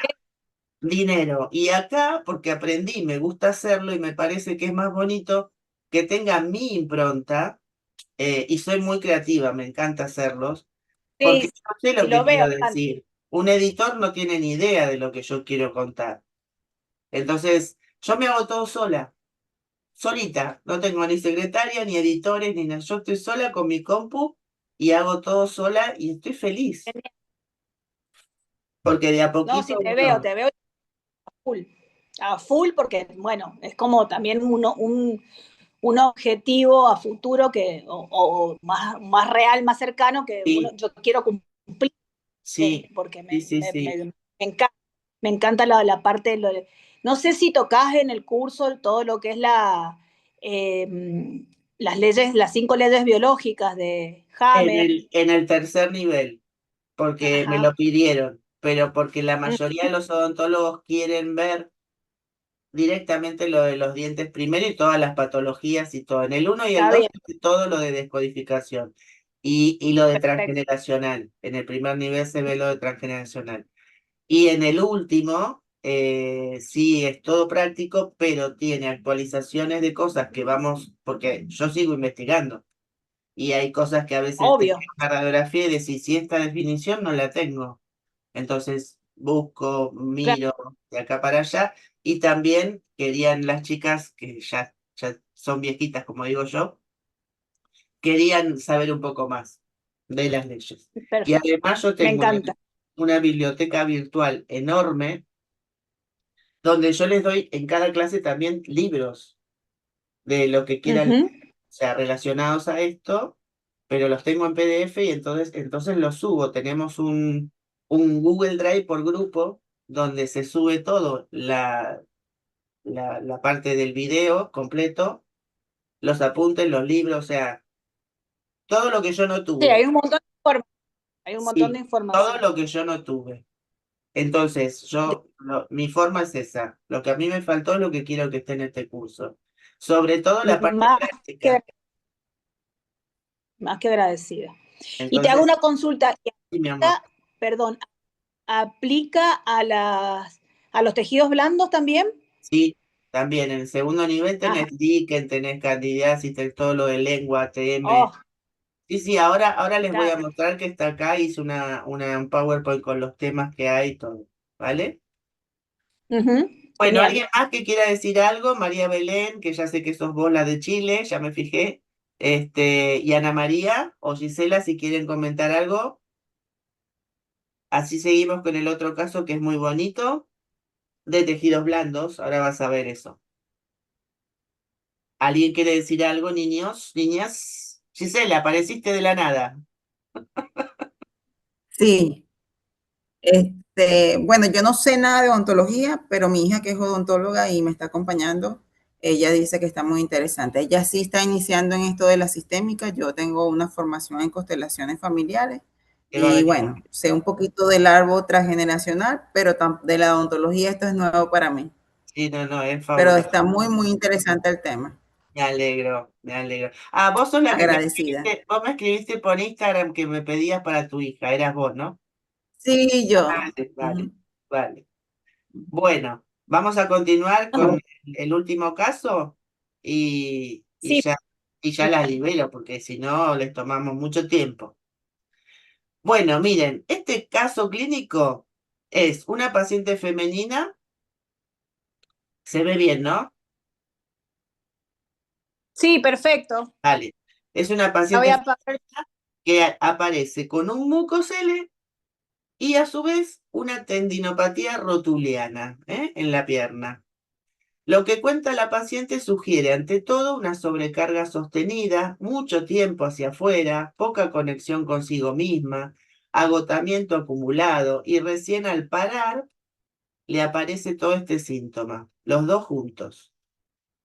dinero. Y acá porque aprendí, me gusta hacerlo y me parece que es más bonito que tenga mi impronta, y soy muy creativa, me encanta hacerlos, porque sí, yo sé sí lo que lo veo, quiero decir. Un editor no tiene ni idea de lo que yo quiero contar. Entonces, yo me hago todo sola, solita. No tengo ni secretaria, ni editores, ni nada. Yo estoy sola con mi compu y hago todo sola y estoy feliz. Porque de a no, poquito sí uno, te veo full, a full porque, bueno, es como también un objetivo a futuro que, o más real, más cercano que uno, sí, yo quiero cumplir sí, porque sí, sí, sí. me encanta la parte, no sé si tocas en el curso todo lo que es las leyes, las 5 leyes biológicas de Hammer. En el tercer nivel, porque me lo Ajá. pidieron, pero porque la Mm, mayoría de los odontólogos quieren ver directamente lo de los dientes primero y todas las patologías y todo. En el uno y el está 2 bien, todo lo de descodificación y lo de perfecto. transgeneracional. En el primer nivel se ve lo de transgeneracional. Y en el último, sí es todo práctico, pero tiene actualizaciones de cosas que vamos, porque yo sigo investigando. Y hay cosas que a veces te Obvio. llega una radiografía y decís, si esta definición no la tengo. Entonces busco, Claro. miro de acá para allá. Y también querían las chicas, que ya son viejitas, como digo yo, querían saber un poco más de las leyes. Y Perfecto. además yo Me tengo encanta. una biblioteca virtual enorme, donde yo les doy en cada clase también libros de lo que quieran, Ujú. o sea, relacionados a esto, pero los tengo en PDF y entonces los subo. Tenemos un Google Drive por grupo donde se sube todo, la parte del video completo, los apuntes, los libros, o sea, todo lo que yo no Sí, tuve. hay un montón de Sí, todo información. lo que yo no tuve. Entonces, mi forma es esa. Lo que a mí me faltó es lo que quiero que esté en este curso. Sobre todo la parte Más que, práctica. más que agradecida. Y te hago una Entonces, consulta. sí, mi amor. Perdón, ¿aplica a los tejidos blandos también? Sí, también en el segundo nivel Ajá. tenés líquen, tenés candidiasis, tenés todo lo de lengua, TM. Oh, Sí, sí, ahora les voy a claro. mostrar que está acá, hice un PowerPoint con los temas que hay y todo, ¿vale? Ujú. Bueno, Genial. ¿alguien más que quiera decir algo? María Belén, que ya sé que sos vos la de Chile, ya me fijé. Y Ana María o Gisela, si quieren comentar algo. Así seguimos con el otro caso que es muy bonito, de tejidos blandos. Ahora vas a ver eso. ¿Alguien quiere decir algo, niños, niñas? Gisela, apareciste de la nada. Sí, bueno, yo no sé nada de odontología, pero mi hija que es odontóloga y me está acompañando, ella dice que está muy interesante. Ella sí está iniciando en esto de la sistémica. Yo tengo una formación en constelaciones familiares Qué y barbaridad. bueno, sé un poquito del árbol transgeneracional, pero de la odontología esto es nuevo para mí. Sí, no, no, es Pero fabuloso. está muy, muy interesante el tema. Me alegro, me alegro. Ah, vos sos la que Agradecida. vos me escribiste por Instagram que me pedías para tu hija, eras vos, ¿no? Sí, yo. Vale, Ujú. vale, vale. Bueno, vamos a continuar con el último caso y, y Sí, ya, y ya las libero, porque si no les tomamos mucho tiempo. Bueno, miren, este caso clínico es una paciente femenina, se ve bien, ¿no? sí, perfecto. Vale. Es una La voy paciente a pagar. que aparece con un mucosele y a su vez una tendinopatía rotuliana, en la pierna. Lo que cuenta la paciente sugiere ante todo una sobrecarga sostenida, mucho tiempo hacia afuera, poca conexión consigo misma, agotamiento acumulado y recién al parar le aparece todo este síntoma, los dos juntos.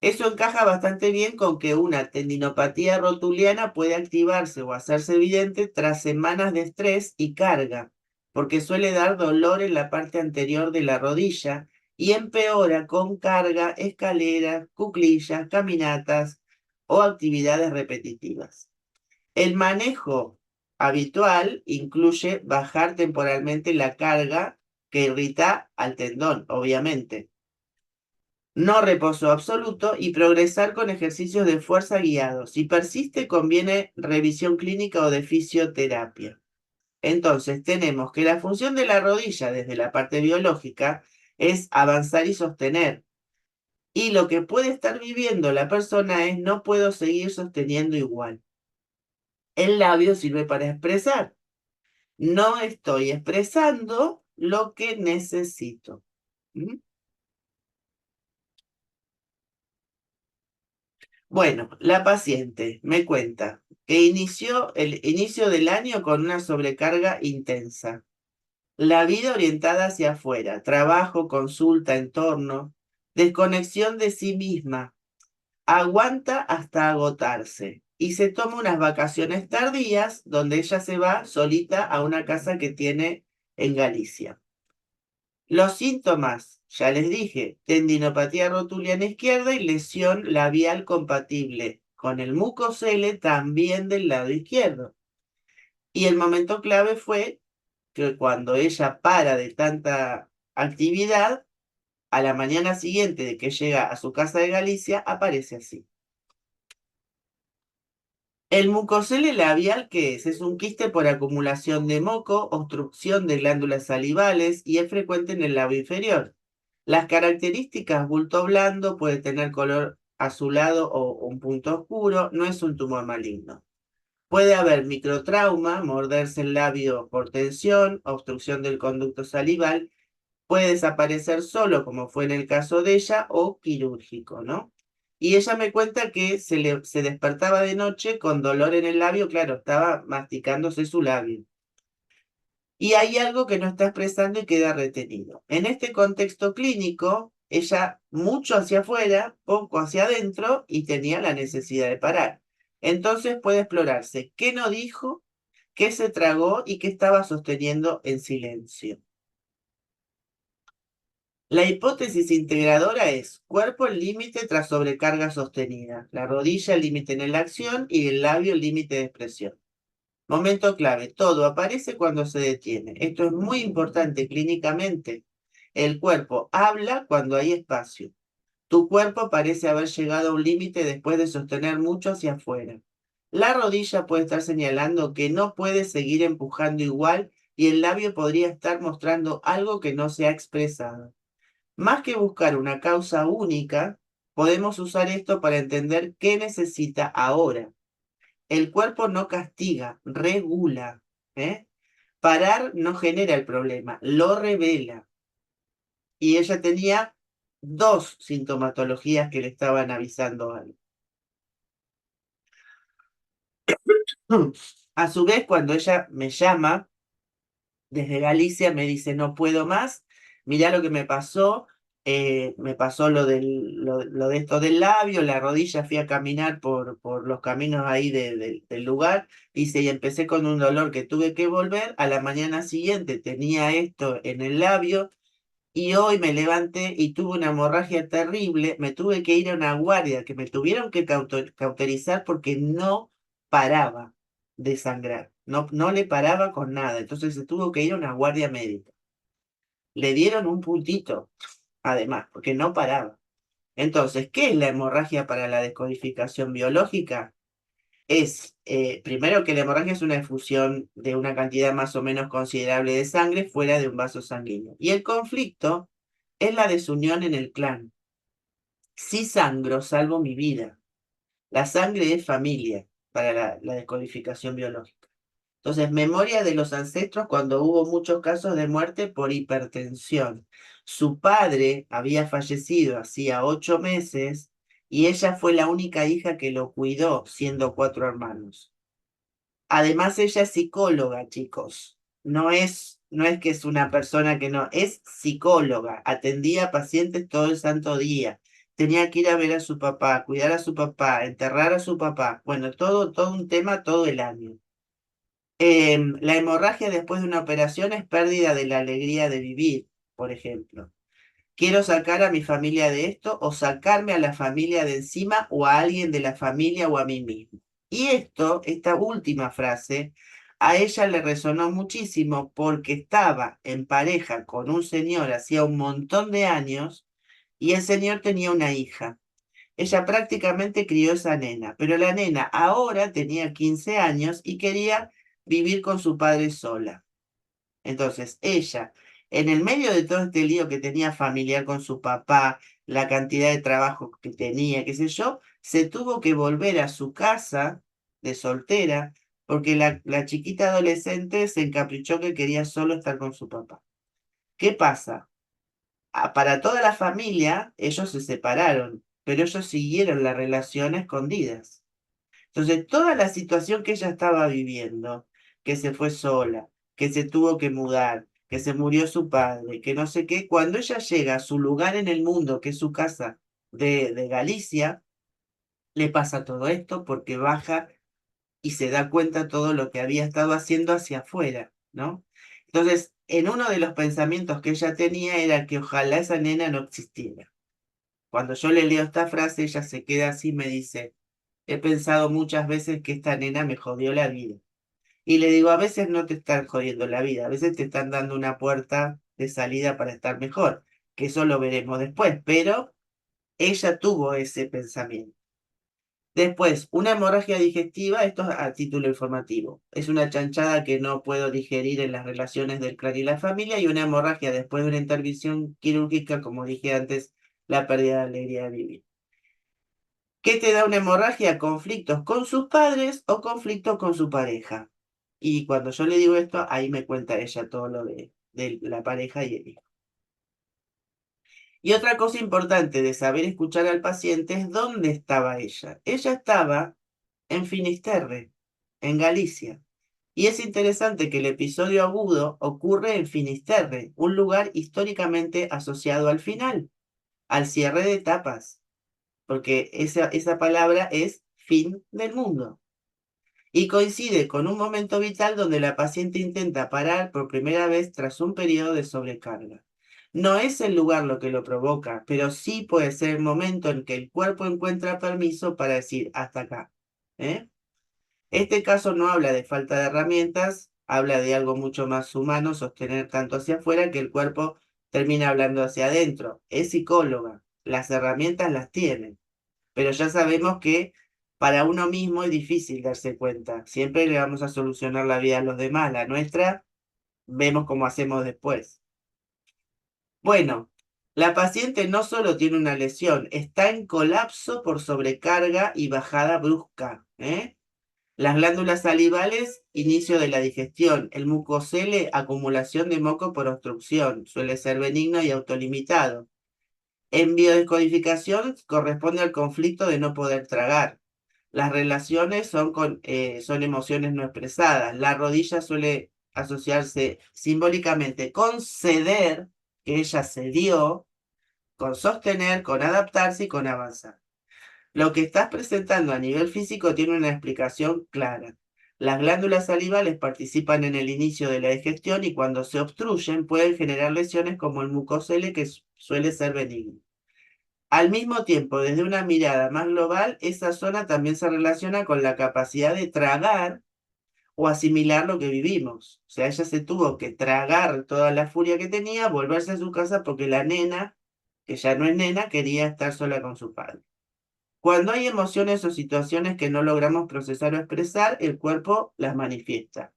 Eso encaja bastante bien con que una tendinopatía rotuliana puede activarse o hacerse evidente tras semanas de estrés y carga, porque suele dar dolor en la parte anterior de la rodilla y empeora con carga, escaleras, cuclillas, caminatas o actividades repetitivas. El manejo habitual incluye bajar temporalmente la carga que irrita al tendón, obviamente, no reposo absoluto y progresar con ejercicios de fuerza guiados. Si persiste, conviene revisión clínica o de fisioterapia. Entonces, tenemos que la función de la rodilla desde la parte biológica es avanzar y sostener. Y lo que puede estar viviendo la persona es no puedo seguir sosteniendo igual. El labio sirve para expresar. No estoy expresando lo que necesito. ¿Mm? Bueno, la paciente me cuenta que inició el inicio del año con una sobrecarga intensa. La vida orientada hacia afuera, trabajo, consulta, entorno, desconexión de sí misma. Aguanta hasta agotarse y se toma unas vacaciones tardías donde ella se va solita a una casa que tiene en Galicia. Los síntomas, ya les dije, tendinopatía rotuliana izquierda y lesión labial compatible con el mucosele también del lado izquierdo. Y el momento clave fue que cuando ella para de tanta actividad, a la mañana siguiente de que llega a su casa de Galicia, aparece así. El mucosele labial, ¿qué es? Es un quiste por acumulación de moco, obstrucción de glándulas salivales y es frecuente en el labio inferior. Las características, bulto blando, puede tener color azulado o un punto oscuro, no es un tumor maligno. Puede haber microtrauma, morderse el labio por tensión, obstrucción del conducto salival, puede desaparecer solo, como fue en el caso de ella, o quirúrgico, ¿no? Y ella me cuenta que se despertaba de noche con dolor en el labio, claro, estaba masticándose su labio. Y hay algo que no está expresando y queda retenido. En este contexto clínico, ella mucho hacia afuera, poco hacia adentro y tenía la necesidad de parar. Entonces puede explorarse qué no dijo, qué se tragó y qué estaba sosteniendo en silencio. La hipótesis integradora es cuerpo el límite tras sobrecarga sostenida, la rodilla el límite en la acción y el labio el límite de expresión. Momento clave, todo aparece cuando se detiene. Esto es muy importante clínicamente. El cuerpo habla cuando hay espacio. Tu cuerpo parece haber llegado a un límite después de sostener mucho hacia afuera. La rodilla puede estar señalando que no puede seguir empujando igual y el labio podría estar mostrando algo que no se ha expresado. Más que buscar una causa única, podemos usar esto para entender qué necesita ahora. El cuerpo no castiga, regula. ¿eh? Parar no genera el problema, lo revela. Y ella tenía dos sintomatologías que le estaban avisando algo. A su vez, cuando ella me llama desde Galicia, me dice, no puedo más, mirá lo que me pasó lo de esto del labio, la rodilla, fui a caminar por los caminos ahí del lugar, dice, y empecé con un dolor que tuve que volver, a la mañana siguiente tenía esto en el labio, y hoy me levanté y tuve una hemorragia terrible, me tuve que ir a una guardia, que me tuvieron que cauterizar porque no paraba de sangrar, no le paraba con nada, entonces se tuvo que ir a una guardia médica. Le dieron un puntito, además, porque no paraba. Entonces, ¿qué es la hemorragia para la descodificación biológica? Es, primero que la hemorragia es una efusión de una cantidad más o menos considerable de sangre fuera de un vaso sanguíneo. Y el conflicto es la desunión en el clan. Si sangro, salvo mi vida. La sangre es familia para la descodificación biológica. Entonces, memoria de los ancestros cuando hubo muchos casos de muerte por hipertensión. Su padre había fallecido hacía 8 meses y ella fue la única hija que lo cuidó, siendo 4 hermanos. Además, ella es psicóloga, chicos. No es que es una persona que no, es psicóloga. Atendía pacientes todo el santo día. Tenía que ir a ver a su papá, cuidar a su papá, enterrar a su papá. Bueno, todo un tema todo el año. La hemorragia después de una operación es pérdida de la alegría de vivir, por ejemplo. Quiero sacar a mi familia de esto o sacarme a la familia de encima o a alguien de la familia o a mí mismo. Y esta última frase, a ella le resonó muchísimo porque estaba en pareja con un señor hacía un montón de años y el señor tenía una hija. Ella prácticamente crió esa nena, pero la nena ahora tenía 15 años y quería vivir con su padre sola. Entonces, ella, en el medio de todo este lío que tenía familiar con su papá, la cantidad de trabajo que tenía, qué sé yo, se tuvo que volver a su casa de soltera porque la chiquita adolescente se encaprichó que quería solo estar con su papá. ¿Qué pasa? Para toda la familia, ellos se separaron, pero ellos siguieron la relación a escondidas. Entonces, toda la situación que ella estaba viviendo, que se fue sola, que se tuvo que mudar, que se murió su padre, que no sé qué, cuando ella llega a su lugar en el mundo, que es su casa de Galicia, le pasa todo esto porque baja y se da cuenta todo lo que había estado haciendo hacia afuera, ¿no? Entonces, en uno de los pensamientos que ella tenía era que ojalá esa nena no existiera. Cuando yo le leo esta frase, ella se queda así y me dice, he pensado muchas veces que esta nena me jodió la vida. Y le digo, a veces no te están jodiendo la vida, a veces te están dando una puerta de salida para estar mejor, que eso lo veremos después, pero ella tuvo ese pensamiento. Después, una hemorragia digestiva, esto es a título informativo, es una chanchada que no puedo digerir en las relaciones del clan y la familia, y una hemorragia después de una intervención quirúrgica, como dije antes, la pérdida de alegría de vivir. ¿Qué te da una hemorragia? Conflictos con sus padres o conflictos con su pareja. Y cuando yo le digo esto, ahí me cuenta ella todo lo de la pareja y el hijo. Y otra cosa importante de saber escuchar al paciente es dónde estaba ella. Ella estaba en Finisterre, en Galicia. Y es interesante que el episodio agudo ocurre en Finisterre, un lugar históricamente asociado al final, al cierre de etapas, porque esa palabra es fin del mundo. Y coincide con un momento vital donde la paciente intenta parar por primera vez tras un periodo de sobrecarga. No es el lugar lo que lo provoca, pero sí puede ser el momento en que el cuerpo encuentra permiso para decir hasta acá. ¿eh? Este caso no habla de falta de herramientas, habla de algo mucho más humano, sostener tanto hacia afuera que el cuerpo termina hablando hacia adentro. Es psicóloga, las herramientas las tiene, pero ya sabemos que para uno mismo es difícil darse cuenta. Siempre le vamos a solucionar la vida a los demás, la nuestra vemos cómo hacemos después. Bueno, la paciente no solo tiene una lesión, está en colapso por sobrecarga y bajada brusca. Las glándulas salivales, inicio de la digestión. El mucocele, acumulación de moco por obstrucción. Suele ser benigno y autolimitado. En biodescodificación corresponde al conflicto de no poder tragar. Las relaciones son emociones no expresadas. La rodilla suele asociarse simbólicamente con ceder, que ella cedió, con sostener, con adaptarse y con avanzar. Lo que estás presentando a nivel físico tiene una explicación clara. Las glándulas salivales participan en el inicio de la digestión y cuando se obstruyen pueden generar lesiones como el mucosele, que suele ser benigno. Al mismo tiempo, desde una mirada más global, esa zona también se relaciona con la capacidad de tragar o asimilar lo que vivimos. O sea, ella se tuvo que tragar toda la furia que tenía, volverse a su casa porque la nena, que ya no es nena, quería estar sola con su padre. Cuando hay emociones o situaciones que no logramos procesar o expresar, el cuerpo las manifiesta.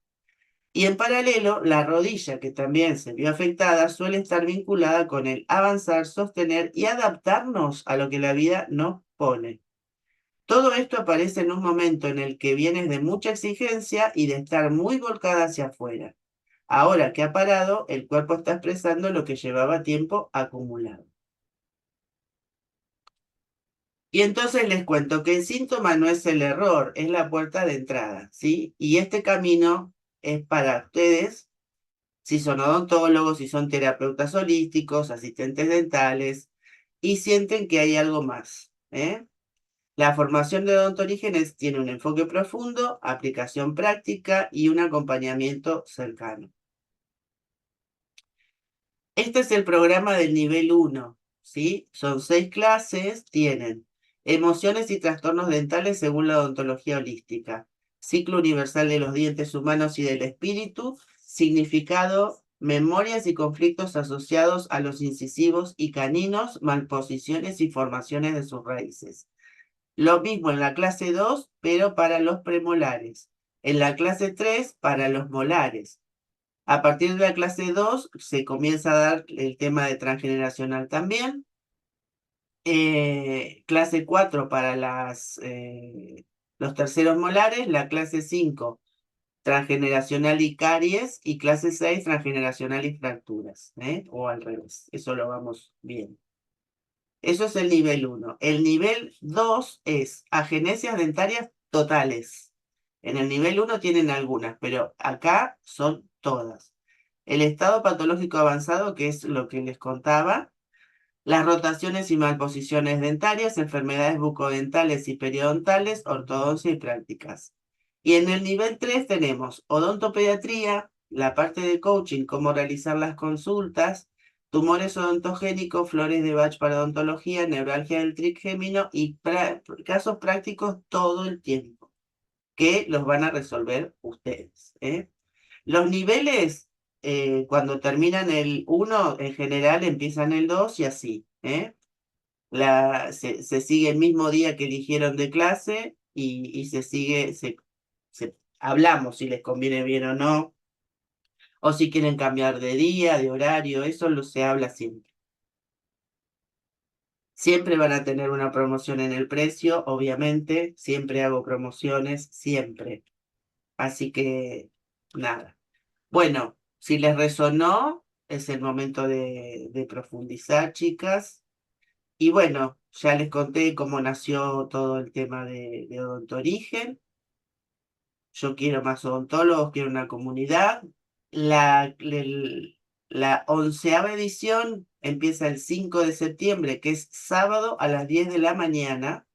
Y en paralelo, la rodilla, que también se vio afectada, suele estar vinculada con el avanzar, sostener y adaptarnos a lo que la vida nos pone. Todo esto aparece en un momento en el que vienes de mucha exigencia y de estar muy volcada hacia afuera. Ahora que ha parado, el cuerpo está expresando lo que llevaba tiempo acumulado. Y entonces les cuento que el síntoma no es el error, es la puerta de entrada, ¿sí? Y este camino es para ustedes, si son odontólogos, si son terapeutas holísticos, asistentes dentales, y sienten que hay algo más, ¿eh? La formación de odontorígenes tiene un enfoque profundo, aplicación práctica y un acompañamiento cercano. Este es el programa del nivel 1, ¿sí? Son 6 clases, tienen emociones y trastornos dentales según la odontología holística, ciclo universal de los dientes humanos y del espíritu, significado, memorias y conflictos asociados a los incisivos y caninos, malposiciones y formaciones de sus raíces. Lo mismo en la clase 2, pero para los premolares. En la clase 3, para los molares. A partir de la clase 2 se comienza a dar el tema de transgeneracional también. Clase 4 para los terceros molares. La clase 5, transgeneracional y caries. Y clase 6, transgeneracional y fracturas. O al revés. Eso lo vamos bien. Eso es el nivel 1. El nivel 2 es agenesias dentarias totales. En el nivel 1 tienen algunas, pero acá son todas. El estado patológico avanzado, que es lo que les contaba, las rotaciones y malposiciones dentarias, enfermedades bucodentales y periodontales, ortodoncia y prácticas. Y en el nivel 3 tenemos odontopediatría, la parte de coaching, cómo realizar las consultas, tumores odontogénicos, flores de Bach para odontología, neuralgia del trigémino y casos prácticos todo el tiempo, que los van a resolver ustedes. Los niveles, cuando terminan el 1, en general empiezan el 2 y así. Se sigue el mismo día que eligieron de clase y se sigue, hablamos si les conviene bien o no, o si quieren cambiar de día, de horario, eso se habla siempre. Siempre van a tener una promoción en el precio, obviamente, siempre hago promociones, siempre. Así que, nada. Bueno, si les resonó, es el momento de profundizar, chicas. Y bueno, ya les conté cómo nació todo el tema de Odontorigen. Yo quiero más odontólogos, quiero una comunidad. La 11ª edición empieza el 5 de septiembre, que es sábado a las 10 de la mañana.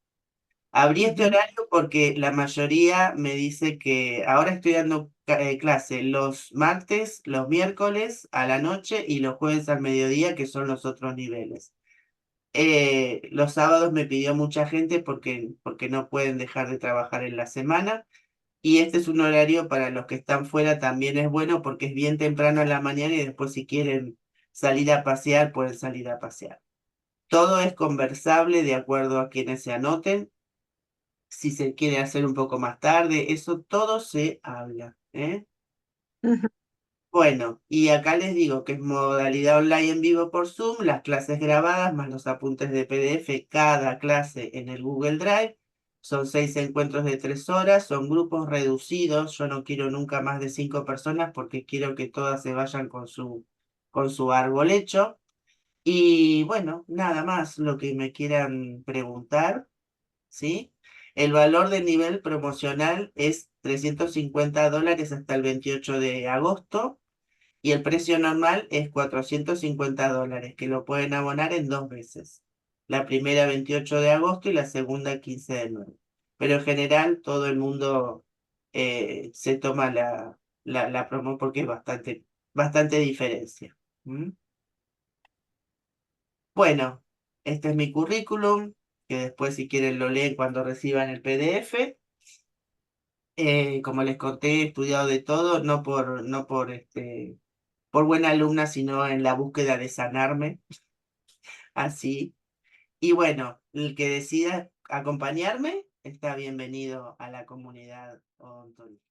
Abrí este horario porque la mayoría me dice que ahora estoy dando clase los martes, los miércoles a la noche y los jueves al mediodía, que son los otros niveles. Los sábados me pidió mucha gente porque no pueden dejar de trabajar en la semana. Y este es un horario para los que están fuera también es bueno porque es bien temprano en la mañana y después si quieren salir a pasear, pueden salir a pasear. Todo es conversable de acuerdo a quienes se anoten. Si se quiere hacer un poco más tarde, eso todo se habla. Ujú. Bueno, y acá les digo que es modalidad online en vivo por Zoom, las clases grabadas más los apuntes de PDF, cada clase en el Google Drive. Son 6 encuentros de 3 horas, son grupos reducidos. Yo no quiero nunca más de 5 personas porque quiero que todas se vayan con su árbol hecho. Y bueno, nada más lo que me quieran preguntar, ¿sí? El valor del nivel promocional es $350 hasta el 28 de agosto. Y el precio normal es $450, que lo pueden abonar en 2 veces. La primera 28 de agosto y la segunda 15 de 9. Pero en general todo el mundo se toma la promo porque es bastante diferencia. ¿Mm? Bueno, este es mi currículum, que después si quieren lo leen cuando reciban el PDF. Como les conté, he estudiado de todo, por buena alumna, sino en la búsqueda de sanarme, así. Y bueno, el que decida acompañarme está bienvenido a la comunidad odontológica.